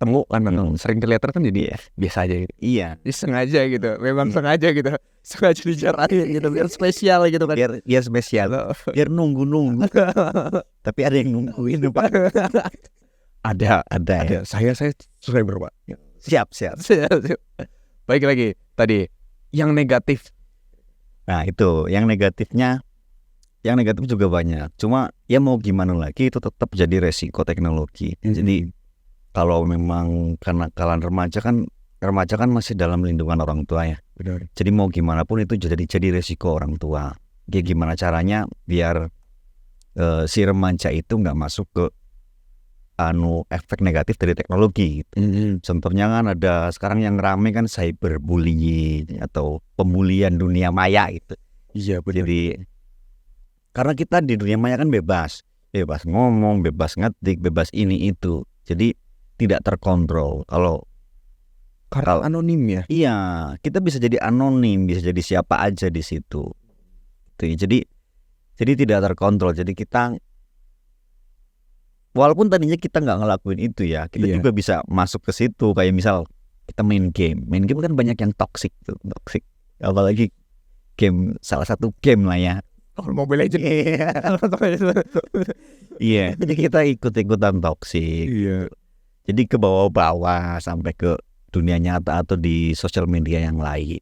[SPEAKER 1] temu kan sering kelihatan kan jadi biasa aja gitu.
[SPEAKER 2] Iya.
[SPEAKER 1] Jadi sengaja gitu. Memang sengaja gitu. Sengaja dicarain gitu biar spesial gitu kan.
[SPEAKER 2] Biar spesial. Biar nunggu. Tapi ada yang nungguin Pak. Ada ya.
[SPEAKER 1] Saya subscriber Pak.
[SPEAKER 2] Siap.
[SPEAKER 1] Baik lagi tadi yang negatif.
[SPEAKER 2] Nah itu yang negatif juga banyak. Cuma ya mau gimana lagi itu tetap jadi resiko teknologi. Jadi kalau memang kenakalan remaja kan masih dalam lindungan orang tua ya.
[SPEAKER 1] Benar.
[SPEAKER 2] Jadi mau gimana pun itu jadi resiko orang tua. Jadi gimana caranya biar si remaja itu nggak masuk ke efek negatif dari teknologi. Contohnya kan ada sekarang yang rame kan cyberbullying atau pembulian dunia maya gitu.
[SPEAKER 1] Iya benar.
[SPEAKER 2] Jadi karena kita di dunia maya kan bebas ngomong, bebas ngetik, bebas ini itu. Jadi tidak terkontrol. Kalau
[SPEAKER 1] anonim ya.
[SPEAKER 2] Iya, kita bisa jadi anonim, bisa jadi siapa aja di situ. Jadi tidak terkontrol. Jadi kita walaupun tadinya kita nggak ngelakuin itu ya, kita juga bisa masuk ke situ. Kayak misal kita main game kan banyak yang toxic tuh, toxic. Apalagi game, salah satu game lah ya.
[SPEAKER 1] Mobile Legends.
[SPEAKER 2] Iya, jadi kita ikut-ikutan toxic.
[SPEAKER 1] Iya.
[SPEAKER 2] Jadi ke bawah-bawah sampai ke dunia nyata atau di sosial media yang lain.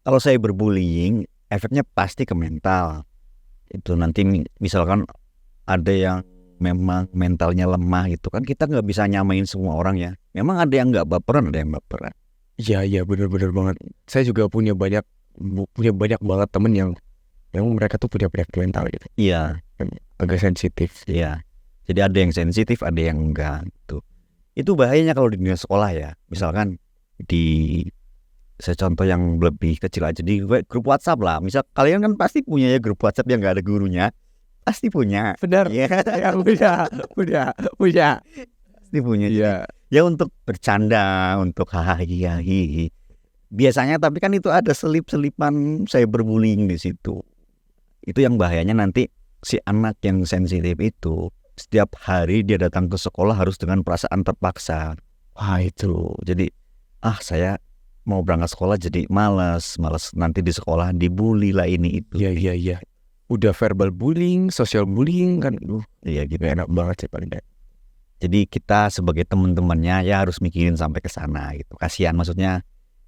[SPEAKER 2] Kalau cyberbullying, efeknya pasti ke mental. Itu nanti misalkan ada yang memang mentalnya lemah gitu kan, kita nggak bisa nyamain semua orang ya. Memang ada yang nggak baperan, ada yang baperan.
[SPEAKER 1] Iya benar-benar banget. Saya juga punya banyak banget temen yang memang mereka tuh punya penyakit mental gitu.
[SPEAKER 2] Iya,
[SPEAKER 1] Agak sensitif.
[SPEAKER 2] iya. Jadi ada yang sensitif, ada yang enggak gitu. Itu bahayanya kalau di dunia sekolah ya. Misalkan saya contoh yang lebih kecil aja di grup WhatsApp lah. Misal kalian kan pasti punya ya grup WhatsApp yang nggak ada gurunya. Pasti punya.
[SPEAKER 1] Benar.
[SPEAKER 2] Iya.
[SPEAKER 1] Ya, punya.
[SPEAKER 2] Pasti punya.
[SPEAKER 1] Iya.
[SPEAKER 2] Ya untuk bercanda, untuk hahaha. Biasanya tapi kan itu ada selip-selipan cyberbullying di situ. Itu yang bahayanya nanti si anak yang sensitif itu setiap hari dia datang ke sekolah harus dengan perasaan terpaksa. Wah itu. Jadi saya mau berangkat sekolah jadi malas nanti di sekolah dibully lah ini itu.
[SPEAKER 1] Iya. Udah verbal bullying, social bullying kan.
[SPEAKER 2] Iya gitu.
[SPEAKER 1] Enak banget sih paling enak.
[SPEAKER 2] Jadi kita sebagai teman-temannya ya harus mikirin sampai ke sana gitu. Kasihan, maksudnya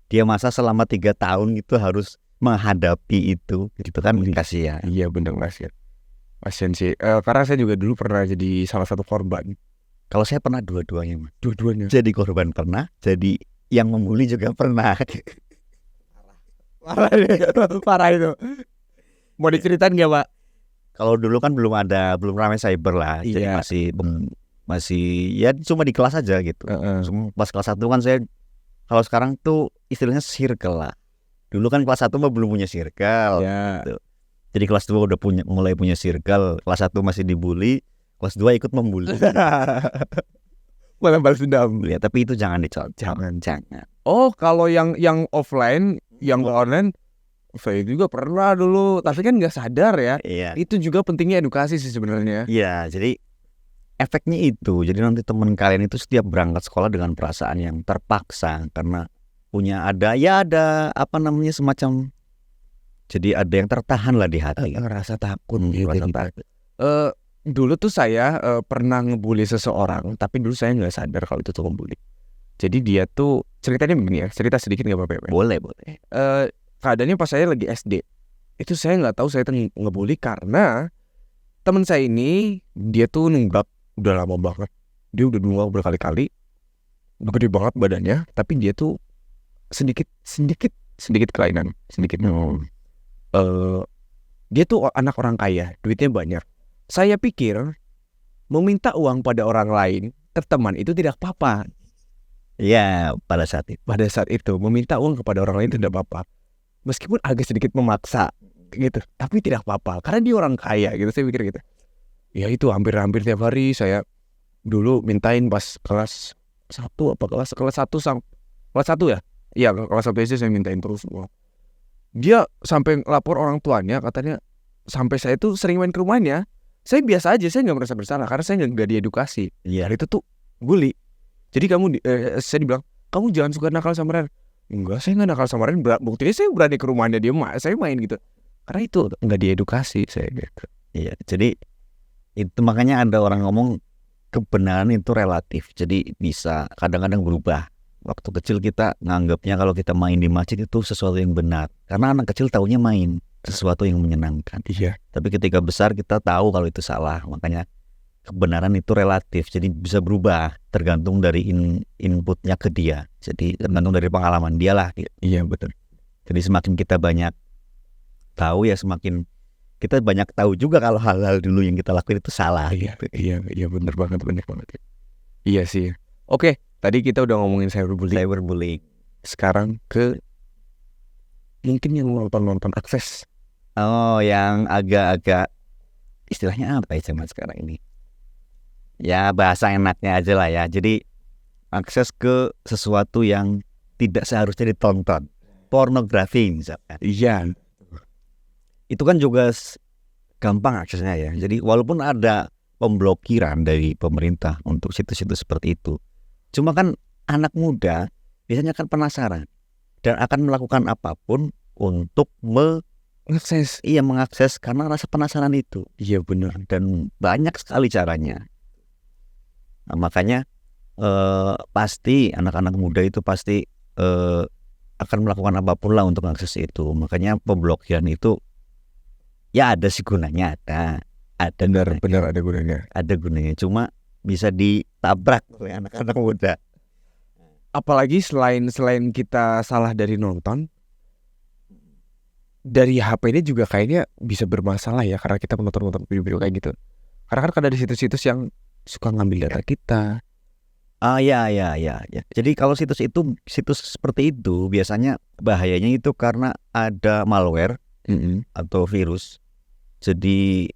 [SPEAKER 2] dia masa selama 3 tahun itu harus menghadapi itu gitu kan, kasihan.
[SPEAKER 1] Iya bener kasihan. Kasihan sih. Karena saya juga dulu pernah jadi salah satu korban.
[SPEAKER 2] Kalau saya pernah dua-duanya, Mas.
[SPEAKER 1] Dua-duanya.
[SPEAKER 2] Jadi korban pernah, jadi yang membuli juga pernah.
[SPEAKER 1] Parah itu. Mau diceritain nggak, Pak?
[SPEAKER 2] Kalau dulu kan belum ramai cyber lah. Jadi
[SPEAKER 1] Iya.
[SPEAKER 2] masih ya cuma di kelas aja gitu. Pas kelas 1 kan saya, kalau sekarang tuh istilahnya circle lah. Dulu kan kelas 1 mah belum punya circle.
[SPEAKER 1] Ya.
[SPEAKER 2] Gitu. Jadi kelas 2 udah mulai punya circle. Kelas 1 masih dibully, kelas 2 ikut membuli.
[SPEAKER 1] Malah balas dendam.
[SPEAKER 2] Ya, tapi itu jangan dicontoh. Jangan.
[SPEAKER 1] Oh, kalau yang offline, yang online, saya juga pernah dulu, tapi kan nggak sadar ya.
[SPEAKER 2] Iya.
[SPEAKER 1] Itu juga pentingnya edukasi sih sebenarnya.
[SPEAKER 2] Iya, jadi efeknya itu. Jadi nanti teman kalian itu setiap berangkat sekolah dengan perasaan yang terpaksa karena ada apa namanya semacam, jadi ada yang tertahan lah di hati.
[SPEAKER 1] Ngerasa takut
[SPEAKER 2] gitu.
[SPEAKER 1] Dulu tuh saya pernah ngebully seseorang, tapi dulu saya nggak sadar kalau itu tuh ngebully. Jadi dia tuh ceritanya begini ya, cerita sedikit nggak apa-apa?
[SPEAKER 2] Boleh.
[SPEAKER 1] Keadaannya pas saya lagi SD, itu saya nggak tahu saya tuh ngebully karena teman saya ini dia tuh nunggak udah lama banget. Dia udah nunggak berkali-kali, gede banget badannya, tapi dia tuh sedikit kelainan, sedikit. Dia tuh anak orang kaya, duitnya banyak. Saya pikir meminta uang pada orang lain, teman itu tidak apa-apa.
[SPEAKER 2] Iya, pada saat
[SPEAKER 1] itu meminta uang kepada orang lain tidak apa-apa. Meskipun agak sedikit memaksa gitu, tapi tidak apa-apa karena dia orang kaya gitu, saya pikir gitu. Ya itu hampir tiap hari saya dulu mintain pas kelas 1 ya? Iya, kelas 1 SD saya mintain terus uang. Dia sampai lapor orang tuanya, katanya sampai saya tuh sering main ke rumahnya. Saya biasa aja, saya nggak merasa bersalah karena saya nggak diedukasi.
[SPEAKER 2] Iya.
[SPEAKER 1] Itu tuh bully. Jadi saya dibilang, kamu jangan suka nakal sama Ren. Enggak, saya nggak nakal sama Ren. Buktinya saya berani ke rumahnya dia, saya main gitu. Karena itu nggak diedukasi saya gitu.
[SPEAKER 2] Iya, jadi itu makanya ada orang ngomong kebenaran itu relatif. Jadi bisa kadang-kadang berubah. Waktu kecil kita nganggapnya kalau kita main di masjid itu sesuatu yang benar. Karena anak kecil taunya main sesuatu yang menyenangkan.
[SPEAKER 1] Iya.
[SPEAKER 2] Tapi ketika besar kita tahu kalau itu salah. Makanya kebenaran itu relatif. Jadi bisa berubah tergantung dari inputnya ke dia. Jadi tergantung dari pengalaman dia lah.
[SPEAKER 1] Iya betul.
[SPEAKER 2] Jadi semakin kita banyak tahu ya semakin kita banyak tahu juga kalau hal-hal dulu yang kita lakuin itu salah.
[SPEAKER 1] Iya benar banget. Iya sih. Oke. Tadi kita udah ngomongin cyberbullying. Sekarang ke mungkin yang nonton akses.
[SPEAKER 2] Oh, yang agak-agak istilahnya apa ya zaman sekarang ini? Ya bahasa enaknya aja lah ya. Jadi akses ke sesuatu yang tidak seharusnya ditonton. Pornografi misalkan.
[SPEAKER 1] Iya.
[SPEAKER 2] Itu kan juga gampang aksesnya ya. Jadi walaupun ada pemblokiran dari pemerintah untuk situs-situs seperti itu, cuma kan anak muda biasanya kan penasaran dan akan melakukan apapun untuk
[SPEAKER 1] Akses.
[SPEAKER 2] mengakses karena rasa penasaran itu.
[SPEAKER 1] Iya benar.
[SPEAKER 2] Dan banyak sekali caranya. Nah, makanya pasti anak-anak muda itu pasti akan melakukan apapun lah untuk mengakses itu. Makanya pemblokiran itu ya ada sih gunanya, ada
[SPEAKER 1] Benar ada gunanya.
[SPEAKER 2] ada gunanya. Cuma bisa ditabrak oleh anak-anak muda.
[SPEAKER 1] Apalagi selain kita salah dari nonton, dari HP ini juga kayaknya bisa bermasalah ya, karena kita menonton video-video kayak gitu. Karena kan ada situs-situs yang suka ngambil data kita.
[SPEAKER 2] Ya. Jadi kalau situs seperti itu biasanya bahayanya itu karena ada malware atau virus. Jadi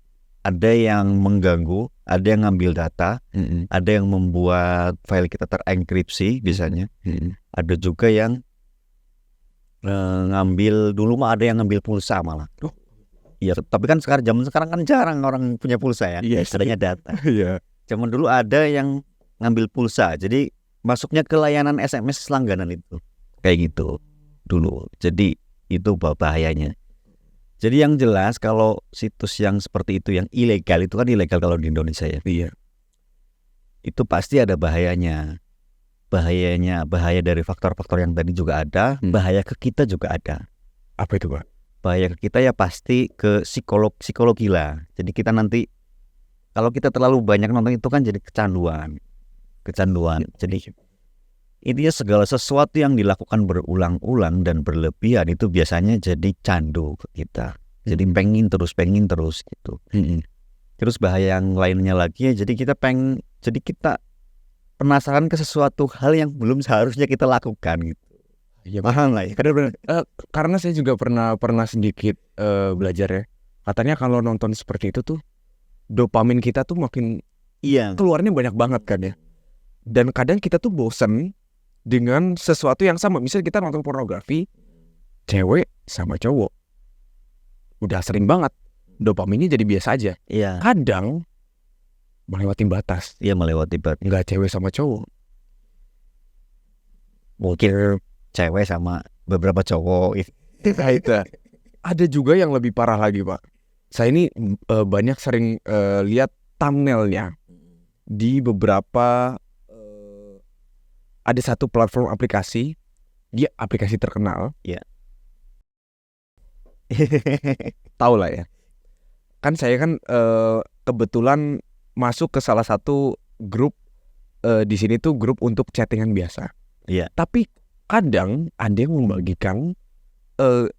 [SPEAKER 2] ada yang mengganggu, ada yang ngambil data, ada yang membuat file kita terenkripsi biasanya. Ada juga yang ngambil, dulu mah ada yang ngambil pulsa malah. Iya, tapi kan zaman sekarang kan jarang orang punya pulsa ya.
[SPEAKER 1] Yes.
[SPEAKER 2] Adanya data.
[SPEAKER 1] Iya.
[SPEAKER 2] Zaman dulu ada yang ngambil pulsa, jadi masuknya ke layanan SMS langganan itu, kayak gitu dulu. Jadi itu bahayanya. Jadi yang jelas kalau situs yang seperti itu yang ilegal, itu kan ilegal kalau di Indonesia ya.
[SPEAKER 1] Iya.
[SPEAKER 2] Itu pasti ada bahayanya. Bahaya dari faktor-faktor yang tadi juga ada, bahaya ke kita juga ada.
[SPEAKER 1] Apa itu, Pak?
[SPEAKER 2] Bahaya ke kita ya pasti ke psikologi lah. Jadi kita nanti kalau kita terlalu banyak nonton itu kan jadi kecanduan. Jadi intinya segala sesuatu yang dilakukan berulang-ulang dan berlebihan itu biasanya jadi candu ke kita. Jadi pengen terus gitu. Terus bahaya yang lainnya lagi ya, jadi kita penasaran ke sesuatu hal yang belum seharusnya kita lakukan gitu.
[SPEAKER 1] Iya,
[SPEAKER 2] paham lah ya.
[SPEAKER 1] Karena saya juga pernah sedikit belajar ya. Katanya kalau nonton seperti itu tuh dopamin kita tuh makin keluarnya banyak banget kan ya. Dan kadang kita tuh bosen dengan sesuatu yang sama. Misalnya kita nonton pornografi, cewek sama cowok, udah sering banget, dopaminnya jadi biasa aja.
[SPEAKER 2] Iya.
[SPEAKER 1] Kadang melewati batas.
[SPEAKER 2] Iya, melewati batas.
[SPEAKER 1] Nggak cewek sama cowok,
[SPEAKER 2] mungkin cewek sama beberapa cowok.
[SPEAKER 1] Itu. Ada juga yang lebih parah lagi, Pak. Saya ini banyak sering lihat thumbnailnya di beberapa ada satu platform aplikasi, dia aplikasi terkenal.
[SPEAKER 2] Iya.
[SPEAKER 1] Tahu lah ya. Kan saya kan kebetulan masuk ke salah satu grup di sini tuh grup untuk chattingan biasa.
[SPEAKER 2] Iya.
[SPEAKER 1] Tapi kadang ada yang membagikan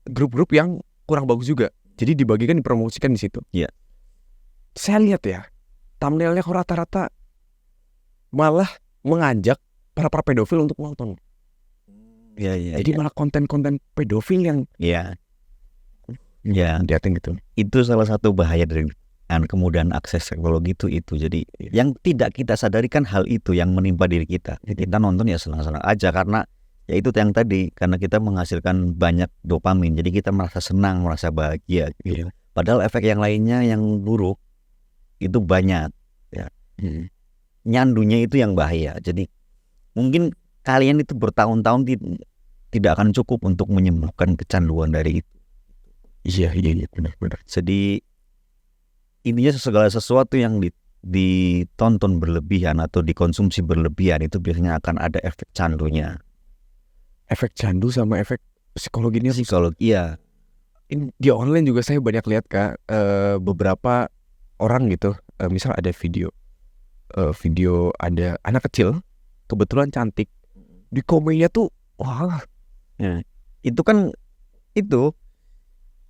[SPEAKER 1] grup-grup yang kurang bagus juga. Jadi dibagikan, dipromosikan di situ.
[SPEAKER 2] Iya.
[SPEAKER 1] Saya lihat ya, thumbnailnya kok rata-rata malah mengajak para pedofil untuk nonton.
[SPEAKER 2] Iya.
[SPEAKER 1] Jadi malah konten-konten pedofil yang
[SPEAKER 2] Iya.
[SPEAKER 1] liatin gitu.
[SPEAKER 2] Itu salah satu bahaya dari kemudahan akses teknologi itu. Jadi yang tidak kita sadari kan hal itu yang menimpa diri kita. Kita nonton ya senang-senang aja karena ya itu yang tadi, karena kita menghasilkan banyak dopamin. Jadi kita merasa senang, merasa bahagia gitu. Padahal efek yang lainnya yang buruk itu banyak ya. Nyandunya itu yang bahaya. Jadi mungkin kalian itu bertahun-tahun tidak akan cukup untuk menyembuhkan kecanduan dari itu.
[SPEAKER 1] Iya benar.
[SPEAKER 2] Jadi intinya segala sesuatu yang ditonton berlebihan atau dikonsumsi berlebihan itu biasanya akan ada efek candunya.
[SPEAKER 1] Efek candu sama efek psikologinya.
[SPEAKER 2] Psikologi, iya.
[SPEAKER 1] Di online juga saya banyak lihat Kak, beberapa orang gitu, misal ada video ada anak kecil kebetulan cantik, di komennya tuh wah.
[SPEAKER 2] Ya, itu kan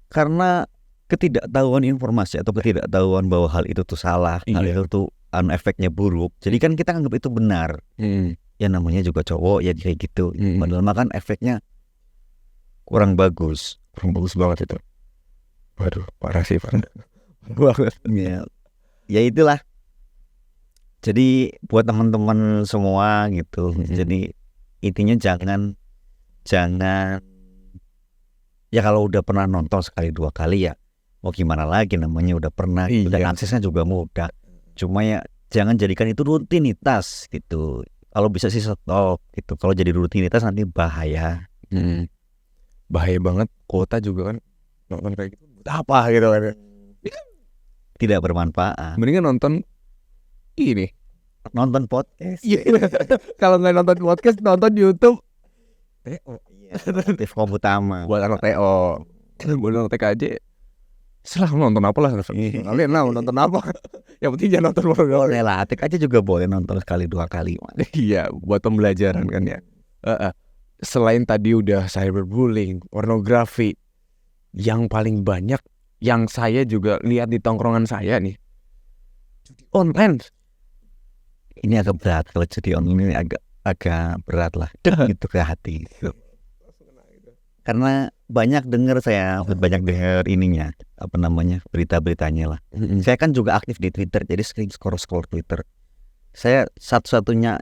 [SPEAKER 2] karena ketidaktahuan informasi atau ketidaktahuan bahwa hal itu tuh salah, hal itu tuh efeknya buruk. Jadi kan kita anggap itu benar. Ya namanya juga cowok ya kayak gitu. Padahal makan efeknya kurang bagus banget itu.
[SPEAKER 1] Waduh, parah sih, parah.
[SPEAKER 2] Ya itulah. Jadi buat teman-teman semua gitu. Jadi intinya jangan ya kalau udah pernah nonton sekali dua kali ya mau gimana lagi, namanya udah pernah gitu. Dan aksesnya juga mudah. Cuma ya jangan jadikan itu rutinitas gitu. kalau bisa sih stop gitu. Kalau jadi rutinitas nanti bahaya.
[SPEAKER 1] Bahaya banget. Kota juga kan nonton kayak gitu buat apa gitu kan.
[SPEAKER 2] Tidak bermanfaat.
[SPEAKER 1] Mendingan nonton ini.
[SPEAKER 2] Nonton podcast.
[SPEAKER 1] Kalau nggak nonton podcast, nonton YouTube.
[SPEAKER 2] Aktif kaum utama.
[SPEAKER 1] Buat anak TO, buat anak TKJ. Setelah nonton apa lah, kalian lah nonton apa. Yang penting jangan nonton
[SPEAKER 2] Boleh lah, atik aja juga boleh nonton sekali 2 kali.
[SPEAKER 1] Iya, buat pembelajaran kan ya. Selain tadi udah cyberbullying, pornografi, yang paling banyak yang saya juga lihat di tongkrongan saya nih, judi online.
[SPEAKER 2] Ini agak berat kalau jadi online ini agak berat lah. Itu ke hati. Karena banyak dengar ininya, apa namanya, berita-beritanya lah. Saya kan juga aktif di Twitter, jadi sering scroll Twitter. Saya satu-satunya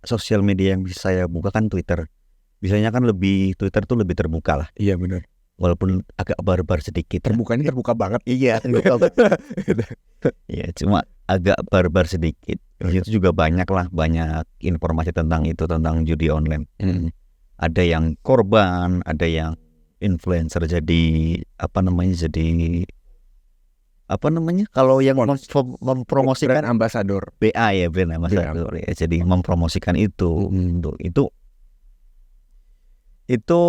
[SPEAKER 2] sosial media yang bisa saya buka kan Twitter. Biasanya kan Twitter tuh lebih terbuka lah.
[SPEAKER 1] Iya benar.
[SPEAKER 2] Walaupun agak barbar sedikit.
[SPEAKER 1] Terbukanya terbuka banget.
[SPEAKER 2] Iya, terbuka. Iya, cuma agak barbar sedikit. Di situ juga banyak informasi tentang judi online. Ada yang korban, ada yang influencer jadi kalau yang mempromosikan
[SPEAKER 1] brand ambassador,
[SPEAKER 2] BA ya, brand ambassador ya, jadi mempromosikan itu. Itu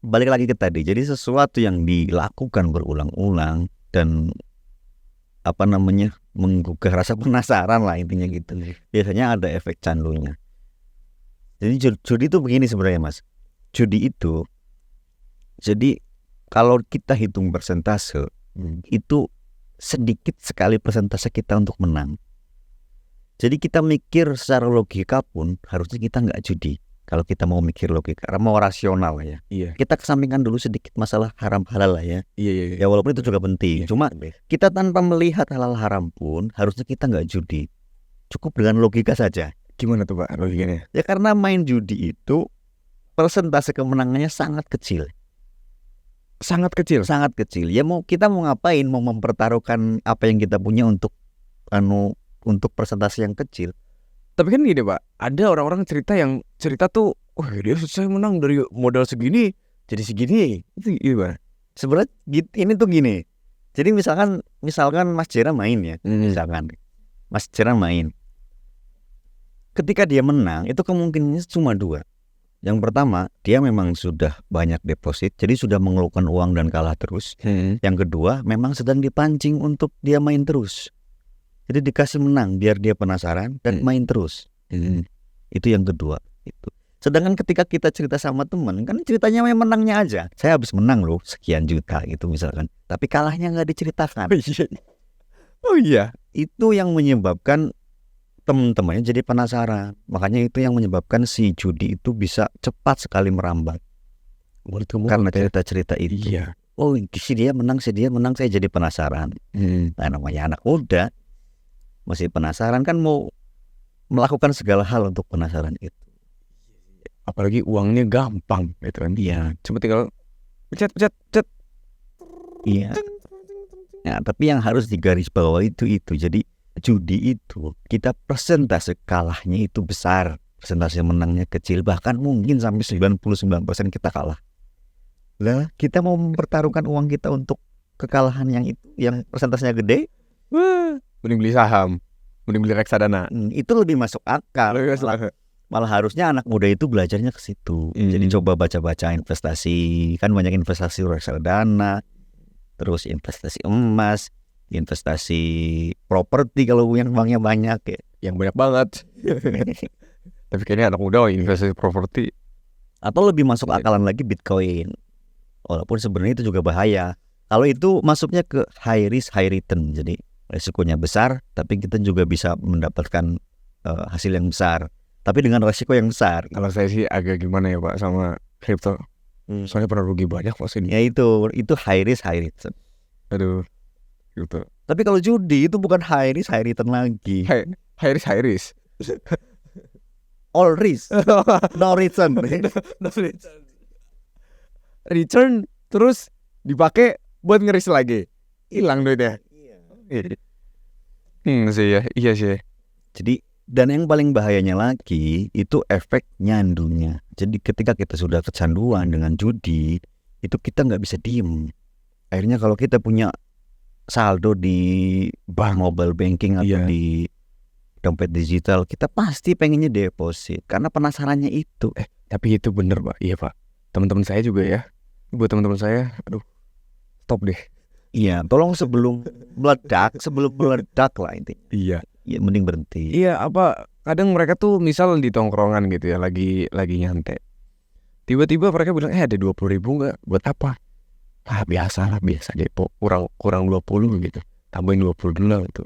[SPEAKER 2] balik lagi ke tadi, jadi sesuatu yang dilakukan berulang-ulang dan menggugah rasa penasaran lah intinya gitu. Biasanya ada efek candunya. Jadi judi itu begini sebenarnya Mas. Judi itu, jadi kalau kita hitung persentase, itu sedikit sekali persentase kita untuk menang. Jadi kita mikir secara logika pun harusnya kita nggak judi. Kalau kita mau mikir logika, mau rasional ya.
[SPEAKER 1] Iya.
[SPEAKER 2] Kita kesampingkan dulu sedikit masalah haram halal lah ya.
[SPEAKER 1] Iya.
[SPEAKER 2] Ya walaupun itu juga penting. Cuma kita tanpa melihat halal haram pun harusnya kita nggak judi. Cukup dengan logika saja.
[SPEAKER 1] Gimana tuh Pak logikanya?
[SPEAKER 2] Ya karena main judi itu persentase kemenangannya sangat kecil.
[SPEAKER 1] Sangat kecil.
[SPEAKER 2] Ya kita mau ngapain? Mau mempertaruhkan apa yang kita punya untuk persentase yang kecil.
[SPEAKER 1] Tapi kan gini Pak, ada orang-orang cerita tuh, wah dia sukses menang dari modal segini jadi segini. Itu gimana?
[SPEAKER 2] Sebenarnya ini tuh gini. Jadi misalkan Mas Jera main ya, misalkan Mas Jera main. Ketika dia menang itu kemungkinannya cuma 2. Yang pertama, dia memang sudah banyak deposit, jadi sudah mengeluarkan uang dan kalah terus. Yang kedua, memang sedang dipancing untuk dia main terus. Jadi dikasih menang biar dia penasaran dan main terus. Itu yang kedua. Itu. Sedangkan ketika kita cerita sama teman, kan ceritanya memang menangnya aja. Saya habis menang loh sekian juta gitu misalkan. Tapi kalahnya nggak diceritakan.
[SPEAKER 1] Oh iya.
[SPEAKER 2] Itu yang menyebabkan teman-temannya jadi penasaran. Makanya itu yang menyebabkan si judi itu bisa cepat sekali merambat. Karena cerita-cerita itu.
[SPEAKER 1] Iya.
[SPEAKER 2] Oh si dia menang, saya jadi penasaran. Nah namanya anak muda masih penasaran kan, mau melakukan segala hal untuk penasaran itu.
[SPEAKER 1] Apalagi uangnya gampang gitu kan.
[SPEAKER 2] Iya.
[SPEAKER 1] Cuma tinggal pencet.
[SPEAKER 2] Iya. Nah, tapi yang harus digarisbawahi itu. Jadi judi itu kita persentase kalahnya itu besar, persentase menangnya kecil, bahkan mungkin sampai 99% kita kalah. Lah, kita mau mempertaruhkan uang kita untuk kekalahan yang persentasenya gede,
[SPEAKER 1] Mending beli saham, mending beli reksadana.
[SPEAKER 2] Itu lebih masuk akal. Malah harusnya anak muda itu belajarnya ke situ. Jadi coba baca-baca investasi, kan banyak investasi reksadana, terus investasi emas, investasi properti kalau yang banknya banyak ya.
[SPEAKER 1] Yang banyak banget. Tapi kayaknya anak muda investasi properti.
[SPEAKER 2] Atau lebih masuk akalan lagi Bitcoin. Walaupun sebenarnya itu juga bahaya. Kalau itu masuknya ke high risk high return, jadi resikonya besar, tapi kita juga bisa mendapatkan hasil yang besar, tapi dengan resiko yang besar.
[SPEAKER 1] Kalau saya sih agak gimana ya Pak sama kripto. Soalnya pernah rugi banyak pas ini.
[SPEAKER 2] Ya itu high risk high return.
[SPEAKER 1] Aduh, gitu.
[SPEAKER 2] Tapi kalau judi itu bukan high risk high return lagi.
[SPEAKER 1] High risk.
[SPEAKER 2] All risk, no return.
[SPEAKER 1] Return terus dipakai buat ngeris lagi, hilang duitnya. Iya sih.
[SPEAKER 2] Jadi Dan yang paling bahayanya lagi itu efek nyandunya. Jadi ketika kita sudah kecanduan dengan judi, itu kita nggak bisa diem. Akhirnya kalau kita punya saldo di bank mobile banking atau di dompet digital, kita pasti pengennya deposit karena penasarannya itu.
[SPEAKER 1] Tapi itu bener Pak, iya Pak. Teman-teman saya juga ya. Buat teman-teman saya, aduh, stop deh.
[SPEAKER 2] Iya, tolong sebelum meledak lah intinya.
[SPEAKER 1] Iya.
[SPEAKER 2] Ya mending berhenti.
[SPEAKER 1] Iya, kadang mereka tuh misal di tongkrongan gitu ya, lagi nyantai. Tiba-tiba mereka bilang, ada 20.000 nggak? Buat apa? Biasa depo, kurang 20 gitu. Tambahin $20 gitu.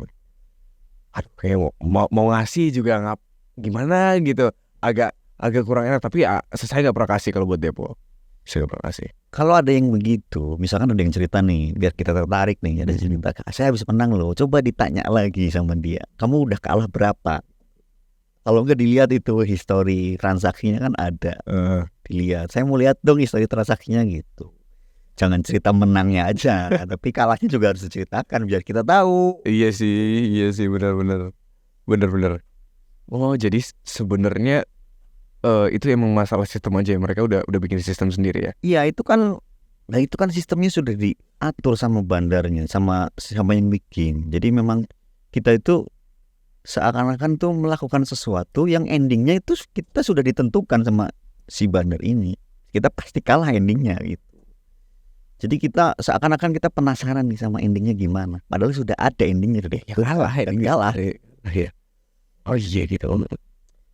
[SPEAKER 1] Aduh, kayak mau ngasih juga nggak gimana gitu. Agak kurang enak, tapi saya nggak pernah kasih kalau buat depo. Saya nggak pernah kasih.
[SPEAKER 2] Kalau ada yang begitu, misalkan ada yang cerita nih, biar kita tertarik nih, ada cerita, saya habis menang loh, coba ditanya lagi sama dia, kamu udah kalah berapa? Kalau nggak dilihat itu histori transaksinya kan ada, dilihat. Saya mau lihat dong histori transaksinya gitu. Jangan cerita menangnya aja, tapi kalahnya juga harus diceritakan biar kita tahu.
[SPEAKER 1] Iya sih, benar. Oh, jadi sebenarnya itu emang masalah sistem aja ya. Mereka udah bikin sistem sendiri ya.
[SPEAKER 2] Iya, itu kan sistemnya sudah diatur sama bandarnya, sama yang bikin. Jadi memang kita itu seakan-akan tuh melakukan sesuatu yang endingnya itu kita sudah ditentukan sama si bandar ini. Kita pasti kalah endingnya gitu. Jadi kita seakan-akan kita penasaran nih sama endingnya gimana. Padahal sudah ada endingnya deh.
[SPEAKER 1] Ya kalah endingnya.
[SPEAKER 2] Kalah.
[SPEAKER 1] Iya. Oh iya gitu.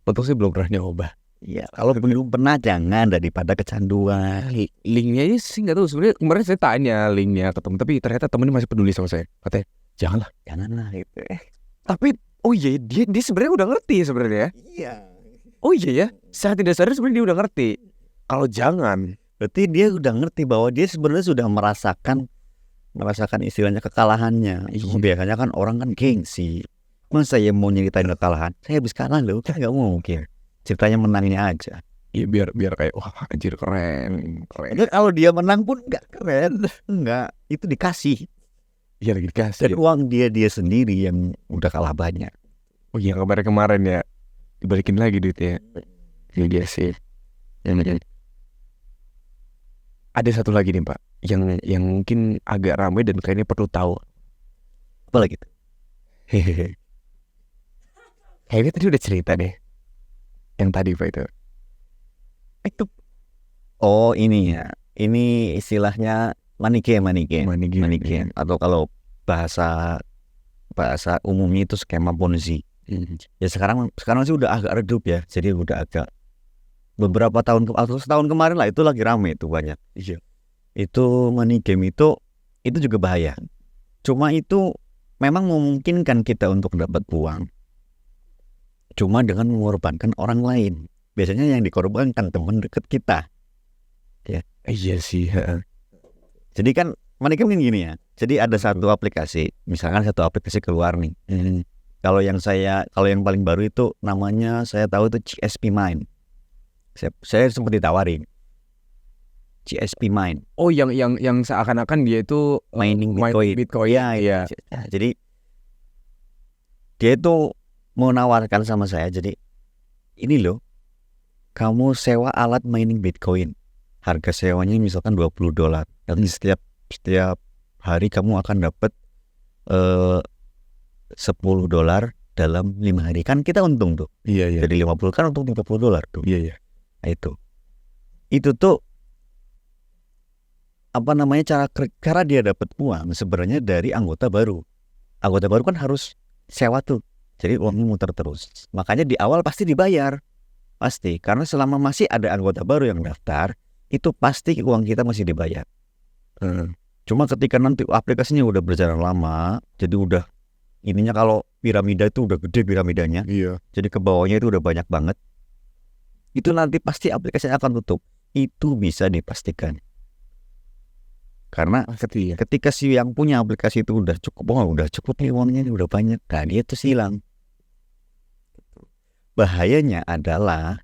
[SPEAKER 1] Untuk sih belum pernah nyoba.
[SPEAKER 2] Iya, kalau belum pernah jangan, daripada kecanduan.
[SPEAKER 1] Linknya sih nggak tahu sebenarnya. Kemarin saya tanya linknya ketemu, tapi ternyata temennya masih peduli sama saya. Katanya janganlah gitu. Tapi oh iya dia sebenarnya udah ngerti sebenarnya.
[SPEAKER 2] Iya.
[SPEAKER 1] Oh iya ya, secara tidak sadar sebenarnya dia udah ngerti. Kalau jangan,
[SPEAKER 2] berarti dia udah ngerti bahwa dia sebenarnya sudah merasakan istilahnya kekalahannya. Biasanya kan orang kan gengsi. Masa saya mau nyeritain kekalahan? Saya habis kalah loh, kan nggak mungkin. Ceritanya menangnya aja.
[SPEAKER 1] Ya biar kayak wah anjir keren.
[SPEAKER 2] Kalau dia menang pun nggak keren, nggak. Itu dikasih.
[SPEAKER 1] Iya lagi dikasih.
[SPEAKER 2] Dan uang dia sendiri yang udah kalah banyak.
[SPEAKER 1] Oh iya kemarin ya dibalikin lagi duitnya. Iya dia sih. Ada satu lagi nih Pak, yang mungkin agak ramai dan kayaknya perlu tahu.
[SPEAKER 2] Apa lagi?
[SPEAKER 1] Hehehe. Kayaknya tadi udah cerita deh. Yang tadi Pak itu.
[SPEAKER 2] Oh ini ya. Ini istilahnya money game. Atau kalau bahasa umumnya itu skema Ponzi. Ya sekarang sih udah agak redup ya. Jadi udah agak beberapa tahun atau setahun kemarin lah itu lagi rame itu banyak.
[SPEAKER 1] Iya.
[SPEAKER 2] Itu money game itu juga bahaya. Cuma itu memang memungkinkan kita untuk dapat uang. Cuma dengan mengorbankan orang lain. Biasanya yang dikorbankan teman dekat kita. Ya.
[SPEAKER 1] Iya sih.
[SPEAKER 2] Jadi kan money game gini ya. Jadi ada satu aplikasi, misalkan satu aplikasi keluar nih. Kalau yang paling baru itu namanya saya tahu itu CSP Mine. Saya sempat ditawarin CSP Mine.
[SPEAKER 1] Oh yang seakan-akan dia itu
[SPEAKER 2] mining Bitcoin.
[SPEAKER 1] Iya.
[SPEAKER 2] Jadi dia itu menawarkan sama saya, jadi ini loh, kamu sewa alat mining Bitcoin. Harga sewanya misalkan $20. Dan setiap hari kamu akan dapat $10 dalam 5 hari. Kan kita untung tuh.
[SPEAKER 1] Iya.
[SPEAKER 2] Jadi 50 kan untung $30 tuh.
[SPEAKER 1] Iya.
[SPEAKER 2] Nah, itu tuh apa namanya cara dia dapat uang sebenarnya dari anggota baru. Anggota baru kan harus sewa tuh. Jadi uangnya muter terus. Makanya di awal pasti dibayar. Pasti. Karena selama masih ada anggota baru yang daftar, itu pasti uang kita masih dibayar. Cuma ketika nanti aplikasinya udah berjalan lama, jadi udah ininya kalau piramida itu udah gede piramidanya.
[SPEAKER 1] Iya.
[SPEAKER 2] Jadi ke bawahnya itu udah banyak banget. Itu nanti pasti aplikasinya akan tutup. Itu bisa dipastikan. Karena ketika si yang punya aplikasi itu udah cukup nih uangnya, udah banyak, nah dia tuh hilang. Bahayanya adalah,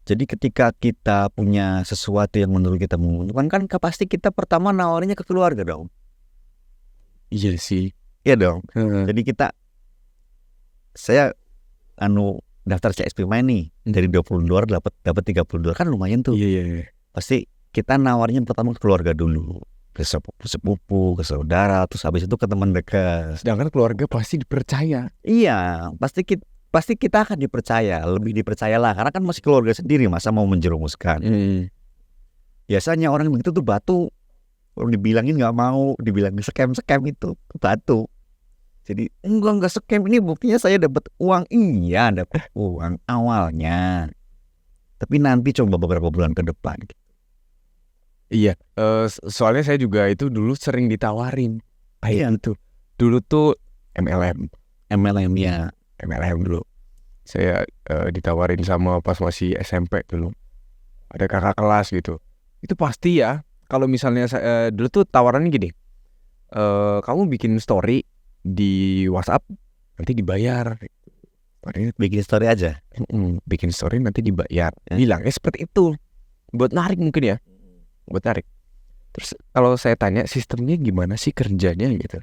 [SPEAKER 2] jadi ketika kita punya sesuatu yang menurut kita menguntungkan, kan pasti kita pertama nawarinnya ke keluarga dong.
[SPEAKER 1] Iya sih.
[SPEAKER 2] Iya dong. Jadi saya daftar CSP Main nih dari $20 dapat $30 kan lumayan tuh.
[SPEAKER 1] Iya.
[SPEAKER 2] Pasti kita nawarnya pertama ke keluarga dulu, ke sepupu, ke saudara, terus habis itu ke teman dekat.
[SPEAKER 1] Sedangkan keluarga pasti dipercaya.
[SPEAKER 2] Iya, pasti kita akan dipercaya, lebih dipercaya lah, karena kan masih keluarga sendiri, masa mau menjerumuskan. Biasanya orang begitu tuh batu, orang dibilangin nggak mau, dibilang scam itu batu. Jadi enggak scam, ini buktinya saya dapat uang. Iya, dapat uang awalnya, tapi nanti coba beberapa bulan ke depan.
[SPEAKER 1] Iya, soalnya saya juga itu dulu sering ditawarin kayak gitu. Dulu tuh MLM
[SPEAKER 2] ya.
[SPEAKER 1] MLM dulu. Saya ditawarin sama pas masih SMP dulu. Ada kakak kelas gitu. Itu pasti ya, kalau misalnya dulu tuh tawarannya gini. Kamu bikin story di WhatsApp nanti dibayar.
[SPEAKER 2] Bikin story aja.
[SPEAKER 1] Bikin story nanti dibayar. Bilangnya seperti itu. Buat narik mungkin ya. Buat narik. Terus kalau saya tanya sistemnya gimana sih kerjanya gitu,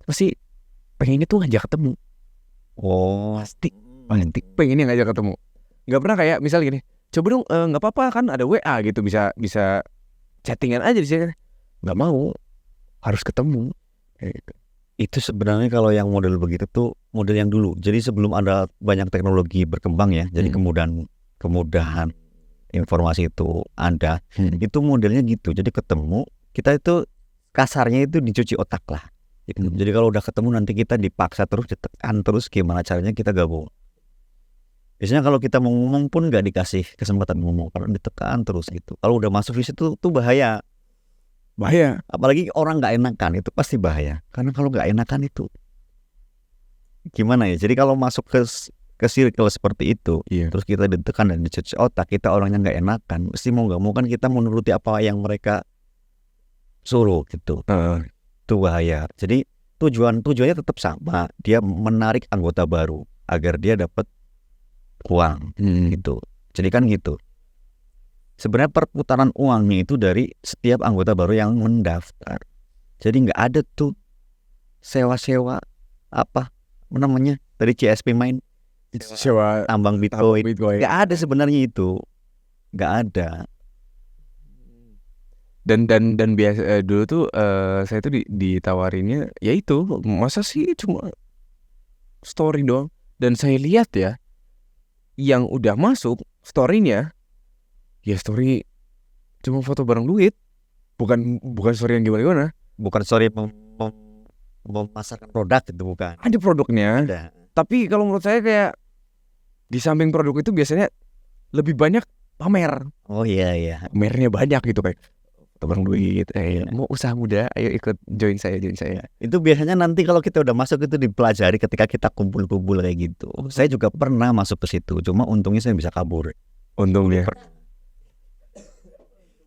[SPEAKER 1] pasti pengennya tuh ngajak ketemu. Pasti pengennya ngajak ketemu. Gak pernah kayak misal gini, coba dong gak apa-apa kan ada WA gitu, bisa chattingan aja di sini. Gak mau, harus ketemu.
[SPEAKER 2] Itu sebenarnya kalau yang model begitu tuh model yang dulu. Jadi sebelum ada banyak teknologi berkembang ya, jadi kemudahan informasi itu ada. Itu modelnya gitu. Jadi ketemu, kita itu kasarnya itu dicuci otak lah gitu. Jadi kalau udah ketemu nanti kita dipaksa terus, ditekan terus, gimana caranya kita gabung. Biasanya kalau kita mau ngomong pun gak dikasih kesempatan ngomong, karena ditekan terus gitu. Kalau udah masuk di situ tuh bahaya. Apalagi orang gak enakan, itu pasti bahaya. Karena kalau gak enakan itu gimana ya. Jadi kalau masuk ke circle seperti itu, terus kita ditekan dan dicuci otak, kita orangnya gak enakan, mesti mau gak mau kan kita menuruti apa yang mereka suruh gitu. Itu bahaya. Jadi tujuannya tetap sama, dia menarik anggota baru agar dia dapat uang gitu. Jadi kan gitu. Sebenarnya perputaran uangnya itu dari setiap anggota baru yang mendaftar. Jadi nggak ada tuh sewa-sewa apa namanya dari CSP Main,
[SPEAKER 1] sewa
[SPEAKER 2] tambang Bitcoin. Nggak ada sebenarnya itu, nggak ada.
[SPEAKER 1] Dan biasa dulu tuh saya tuh ditawarinnya ya itu, masa sih cuma story doang. Dan saya lihat ya, yang udah masuk story-nya, ya story cuma foto bareng duit, bukan story yang gimana,
[SPEAKER 2] bukan story memasarkan produk itu, bukan.
[SPEAKER 1] Ada produknya,
[SPEAKER 2] ada.
[SPEAKER 1] Tapi kalau menurut saya kayak di samping produk itu biasanya lebih banyak pamer.
[SPEAKER 2] Oh iya.
[SPEAKER 1] Pamernya banyak gitu, kayak foto bareng duit, mau usaha muda, ayo ikut join saya.
[SPEAKER 2] Itu biasanya nanti kalau kita udah masuk itu dipelajari ketika kita kumpul-kumpul kayak gitu. Saya juga pernah masuk ke situ, cuma untungnya saya bisa kabur.
[SPEAKER 1] Untungnya.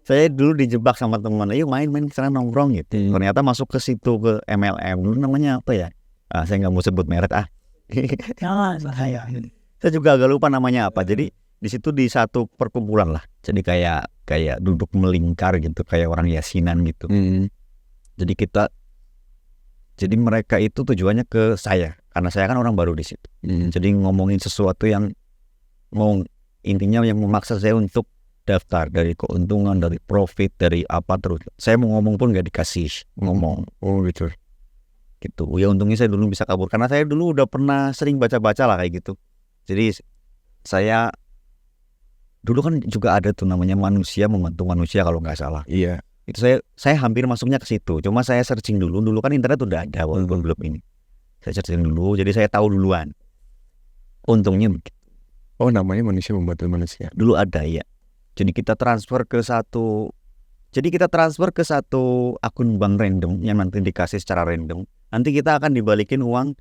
[SPEAKER 2] Saya dulu dijebak sama teman, ayo main sana nongkrong gitu. Ternyata masuk ke situ, ke MLM dulu namanya apa ya? Saya nggak mau sebut merek Jangan bahaya. Saya juga agak lupa namanya apa. Jadi di situ di satu perkumpulan lah. Jadi kayak duduk melingkar gitu, kayak orang yasinan gitu. Jadi mereka itu tujuannya ke saya, karena saya kan orang baru di situ. Jadi ngomongin sesuatu yang intinya yang memaksa saya untuk daftar, dari keuntungan, dari profit, dari apa terus. Saya mau ngomong pun gak dikasih ngomong.
[SPEAKER 1] Oh gitu.
[SPEAKER 2] Ya untungnya saya dulu bisa kabur, karena saya dulu udah pernah sering baca-baca lah kayak gitu. Jadi saya dulu kan juga ada tuh namanya manusia membantu manusia kalau nggak salah.
[SPEAKER 1] Iya.
[SPEAKER 2] Itu saya hampir masuknya ke situ. Cuma saya searching dulu kan internet udah ada walaupun belum ini. Saya searching dulu, jadi saya tahu duluan. Untungnya begitu.
[SPEAKER 1] Oh, namanya manusia membantu manusia.
[SPEAKER 2] Dulu ada ya. Jadi kita transfer ke satu akun bank random yang nanti dikasih secara random. Nanti kita akan dibalikin uang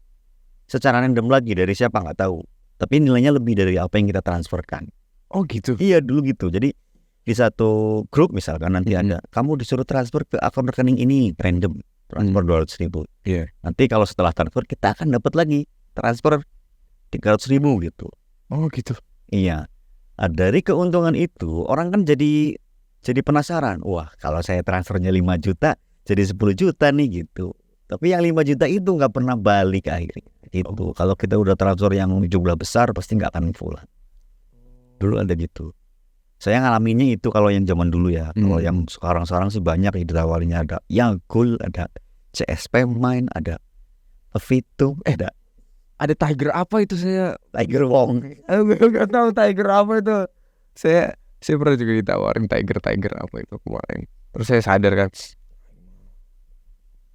[SPEAKER 2] secara random lagi dari siapa nggak tahu. Tapi nilainya lebih dari apa yang kita transferkan.
[SPEAKER 1] Oh gitu.
[SPEAKER 2] Iya dulu gitu. Jadi di satu grup misalkan nanti ada, kamu disuruh transfer ke akun rekening ini random, transfer 200.000.
[SPEAKER 1] Iya.
[SPEAKER 2] Nanti kalau setelah transfer kita akan dapat lagi transfer 300.000 gitu.
[SPEAKER 1] Oh gitu.
[SPEAKER 2] Iya. Dari keuntungan itu orang kan jadi penasaran. Wah, kalau saya transfernya 5 juta jadi 10 juta nih gitu. Tapi yang 5 juta itu nggak pernah balik akhirnya. Itu kalau kita udah transfer yang jumlah besar pasti nggak akan pulang. Dulu ada gitu. Saya ngalaminnya itu kalau yang zaman dulu ya. Kalau yang sekarang sih banyak ya ditawarinya, ada Yakult, ada CSP Main, ada Vito,
[SPEAKER 1] Ada Tiger apa itu, saya
[SPEAKER 2] Tiger Wong.
[SPEAKER 1] nggak tahu Tiger apa itu. Saya pernah juga ditawarin Tiger apa itu kemarin. Terus saya sadar kan,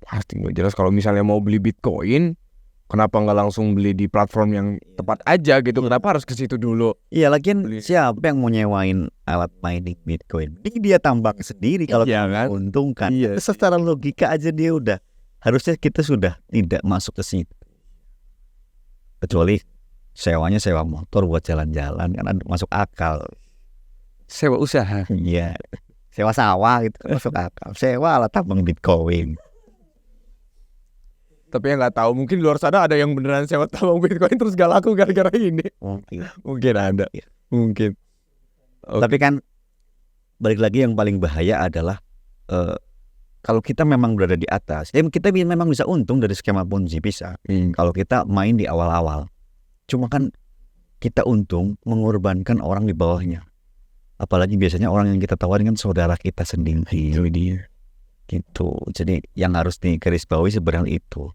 [SPEAKER 1] pasti nggak jelas. Kalau misalnya mau beli Bitcoin, kenapa nggak langsung beli di platform yang tepat aja gitu? Kenapa harus ke situ dulu?
[SPEAKER 2] Iya, lagian
[SPEAKER 1] Beli.
[SPEAKER 2] siapa yang mau nyewain alat mining Bitcoin? Ini dia tambang sendiri kalau
[SPEAKER 1] Iya kan?
[SPEAKER 2] menguntungkan.
[SPEAKER 1] Iya.
[SPEAKER 2] Secara logika aja dia udah, harusnya kita sudah tidak masuk ke situ. Kecuali sewanya sewa motor buat jalan-jalan kan masuk akal.
[SPEAKER 1] Sewa usaha.
[SPEAKER 2] Iya. Sewa sawah gitu kan masuk akal. Sewa alat tambang Bitcoin.
[SPEAKER 1] Tapi yang nggak tahu, mungkin di luar sana ada yang beneran sewa tambang Bitcoin terus gak laku gara-gara ini. Mungkin ada.
[SPEAKER 2] Iya.
[SPEAKER 1] Mungkin. Oke.
[SPEAKER 2] Tapi kan balik lagi yang paling bahaya adalah kalau kita memang berada di atas, kita memang bisa untung dari skema Ponzi, bisa. Kalau kita main di awal-awal. Cuma kan kita untung mengorbankan orang di bawahnya. Apalagi biasanya orang yang kita tawarin kan saudara kita sendiri.
[SPEAKER 1] Itu dia.
[SPEAKER 2] Gitu. Jadi yang harus digarisbawahi sebenarnya itu.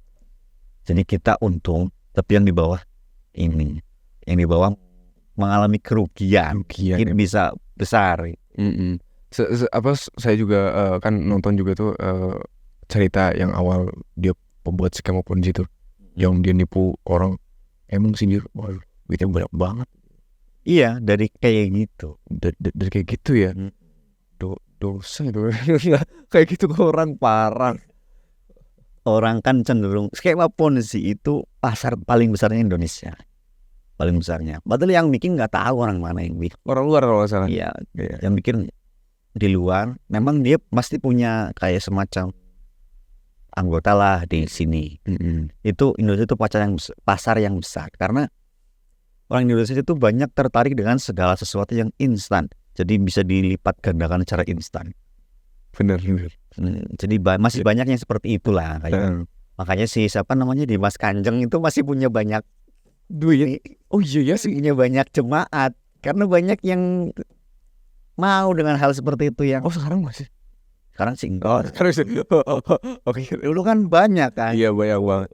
[SPEAKER 2] Jadi kita untung, tapi yang di bawah ini, yang di bawah mengalami kerugian. Ini bisa besar.
[SPEAKER 1] Saya juga kan nonton juga tuh cerita yang awal dia pembuat skema Ponzi itu, yang dia nipu orang. Emang sih dia, waduh, duitnya banyak banget.
[SPEAKER 2] Iya, dari kayak gitu.
[SPEAKER 1] Dari kayak gitu ya. Dosa itu. Kayak gitu ke orang parah.
[SPEAKER 2] Orang kan cenderung skema Ponzi itu pasar paling besarnya Indonesia. Paling besarnya. Padahal yang bikin nggak tahu orang mana yang bikin.
[SPEAKER 1] Orang luar kalau nggak salah.
[SPEAKER 2] Iya, yang bikin di luar. Memang dia pasti punya kayak semacam anggota lah di sini. Itu Indonesia itu pasar yang besar. Karena orang Indonesia itu banyak tertarik dengan segala sesuatu yang instan. Jadi bisa dilipat gandakan secara instan.
[SPEAKER 1] Benar.
[SPEAKER 2] Jadi masih banyak yang seperti itulah kayak. Makanya siapa namanya Dimas Kanjeng itu masih punya banyak duit.
[SPEAKER 1] Oh iya ya
[SPEAKER 2] sih, punya banyak jemaat karena banyak yang mau dengan hal seperti itu yang.
[SPEAKER 1] Oh sekarang masih.
[SPEAKER 2] Sekarang sih enggak.
[SPEAKER 1] Sekarang sih. Oke.
[SPEAKER 2] Dulu kan banyak kan.
[SPEAKER 1] Iya banyak banget.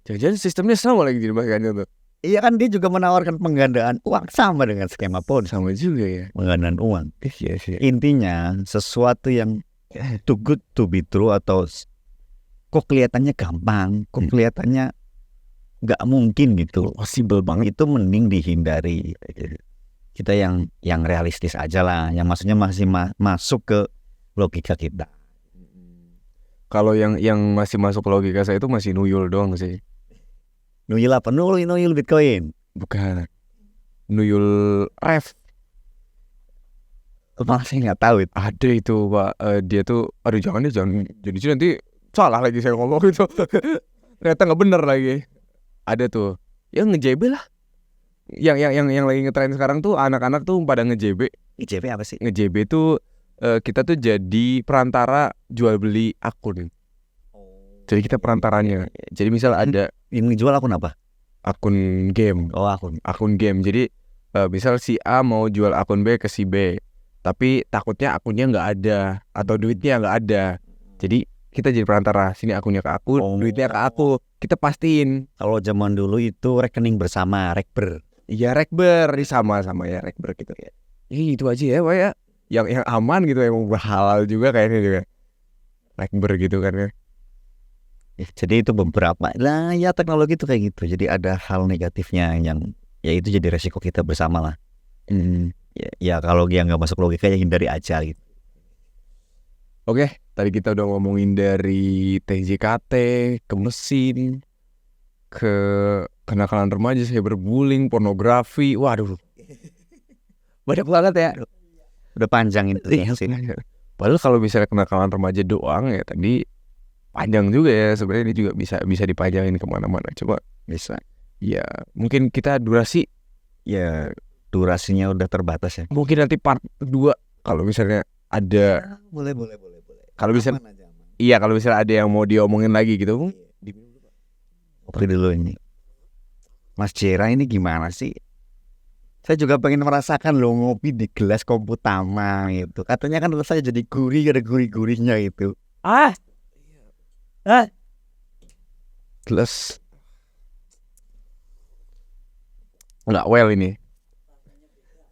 [SPEAKER 1] Jadi sistemnya sama lagi di Dimas Kanjeng tuh.
[SPEAKER 2] Iya kan, dia juga menawarkan penggandaan uang sama dengan skema Ponzi.
[SPEAKER 1] Sama juga ya.
[SPEAKER 2] Penggandaan uang.
[SPEAKER 1] Iya sih.
[SPEAKER 2] Intinya sesuatu yang too good to be true atau kok kelihatannya gampang, kok kelihatannya nggak mungkin gitu,
[SPEAKER 1] Possible banget.
[SPEAKER 2] Itu mending dihindari. Kita yang realistis aja lah, yang maksudnya masih masuk ke logika kita.
[SPEAKER 1] Kalau yang masih masuk ke logika saya itu masih nuyul doang sih.
[SPEAKER 2] Nuyul apa? Nuyul Bitcoin.
[SPEAKER 1] Bukan. Nuyul ref.
[SPEAKER 2] Malah saya nggak tahu itu.
[SPEAKER 1] Ada itu Pak. Dia tuh, aduh jangan jadi nanti salah lagi saya ngomong itu. Ternyata nggak bener lagi. Ada tuh. Ya nge-JB lah. Yang lagi ngetren sekarang tuh anak-anak tuh pada nge-JB.
[SPEAKER 2] IJB apa sih?
[SPEAKER 1] Nge-JB tuh kita tuh jadi perantara jual beli akun. Jadi kita perantaranya. Jadi misal ada
[SPEAKER 2] Yang dijual akun apa?
[SPEAKER 1] akun game.
[SPEAKER 2] Oh, akun
[SPEAKER 1] Game. Jadi misal si A mau jual akun B ke si B, tapi takutnya akunnya nggak ada atau duitnya nggak ada. Jadi kita jadi perantara. Sini akunnya ke aku, duitnya ke aku. Kita pastiin.
[SPEAKER 2] Kalau zaman dulu itu rekening bersama, rekber.
[SPEAKER 1] Iya rekber, sama ya rekber gitu ya. Itu aja ya Pak ya. Yang aman gitu, yang halal juga kayaknya juga. Rekber gitu kan ya.
[SPEAKER 2] Jadi itu beberapa lah ya, teknologi itu kayak gitu. Jadi ada hal negatifnya yang ya itu jadi resiko kita bersama lah. Ya kalau dia nggak masuk logika ya hindari aja gitu.
[SPEAKER 1] Oke, tadi kita udah ngomongin dari TJKT ke mesin, ke kenakalan remaja, cyberbullying, pornografi. Waduh, banyak banget ya.
[SPEAKER 2] Udah panjang itu sih.
[SPEAKER 1] Padahal kalau misalnya kenakalan remaja doang ya tadi panjang juga ya. Sebenarnya ini juga bisa dipanjangin kemana-mana. Coba
[SPEAKER 2] Bisa.
[SPEAKER 1] ya mungkin kita durasi
[SPEAKER 2] Ya durasinya udah terbatas ya.
[SPEAKER 1] mungkin nanti part 2 kalau misalnya ada.
[SPEAKER 2] Boleh.
[SPEAKER 1] Kalau bisa
[SPEAKER 2] Aman aja, aman.
[SPEAKER 1] Iya, kalau misalnya ada yang mau diomongin lagi gitu.
[SPEAKER 2] Kopi dulu ini. Mas Jera ini gimana sih? Saya juga pengen merasakan loh ngopi di gelas Komputama gitu. Katanya kan rasanya jadi gurih, ada gurih-gurihnya itu.
[SPEAKER 1] Gelas nggak well ini.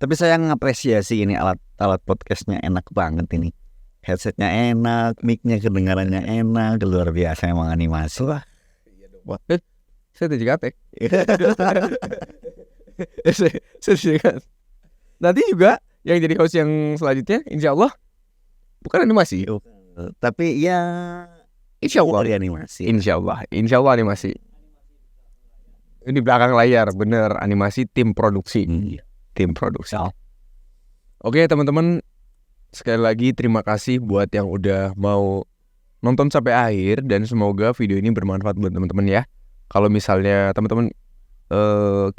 [SPEAKER 2] Tapi saya ngapresiasi ini alat podcastnya enak banget ini. Headsetnya enak, mic-nya kedengarannya enak, luar biasa emang animasi.
[SPEAKER 1] Wah, saya tuh juga Nanti juga yang jadi host yang selanjutnya, insya Allah bukan animasi.
[SPEAKER 2] Tapi ya
[SPEAKER 1] Insya Allah
[SPEAKER 2] dari animasi.
[SPEAKER 1] Insya Allah animasi. Ini di belakang layar, bener animasi tim produksi. Tim produksi. Oke teman-teman, sekali lagi terima kasih buat yang udah mau nonton sampai akhir, dan semoga video ini bermanfaat buat teman-teman ya. Kalau misalnya teman-teman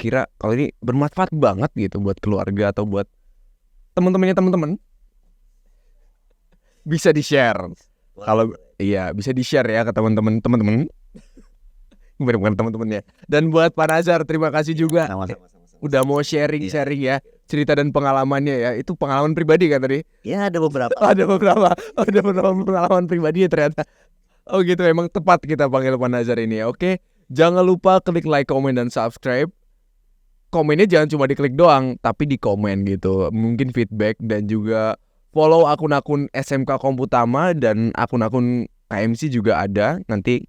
[SPEAKER 1] kira kalau ini bermanfaat banget gitu buat keluarga atau buat teman-temannya teman-teman, bisa di-share. Kalau iya bisa di-share ya ke teman-teman bukan teman-temannya. Dan buat Pak Nazar, terima kasih juga udah mau sharing ya cerita dan pengalamannya ya. Itu pengalaman pribadi kan tadi?
[SPEAKER 2] Ya ada beberapa.
[SPEAKER 1] Ada beberapa pengalaman pribadi ya ternyata. Oh gitu, emang tepat kita panggil Pak Nazar ini ya. Oke, jangan lupa klik like, komen, dan subscribe. Komennya jangan cuma diklik doang, tapi di komen gitu. Mungkin feedback, dan juga follow akun-akun SMK Komputama dan akun-akun KMC juga ada. Nanti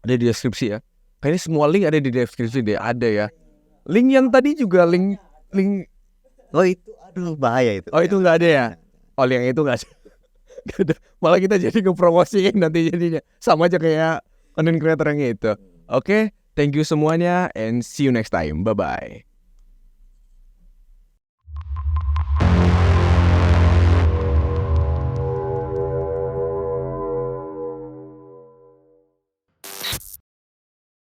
[SPEAKER 1] ada di deskripsi ya. Kayaknya semua link ada di deskripsi deh, ada ya. Link yang tadi juga link.
[SPEAKER 2] Oh itu aduh bahaya itu.
[SPEAKER 1] Oh itu nggak ada ya? Oh yang itu nggak ada. Malah kita jadi ngepromosiin nanti jadinya. Sama aja kayak content creator yang itu. Oke, thank you semuanya and see you next time. Bye bye.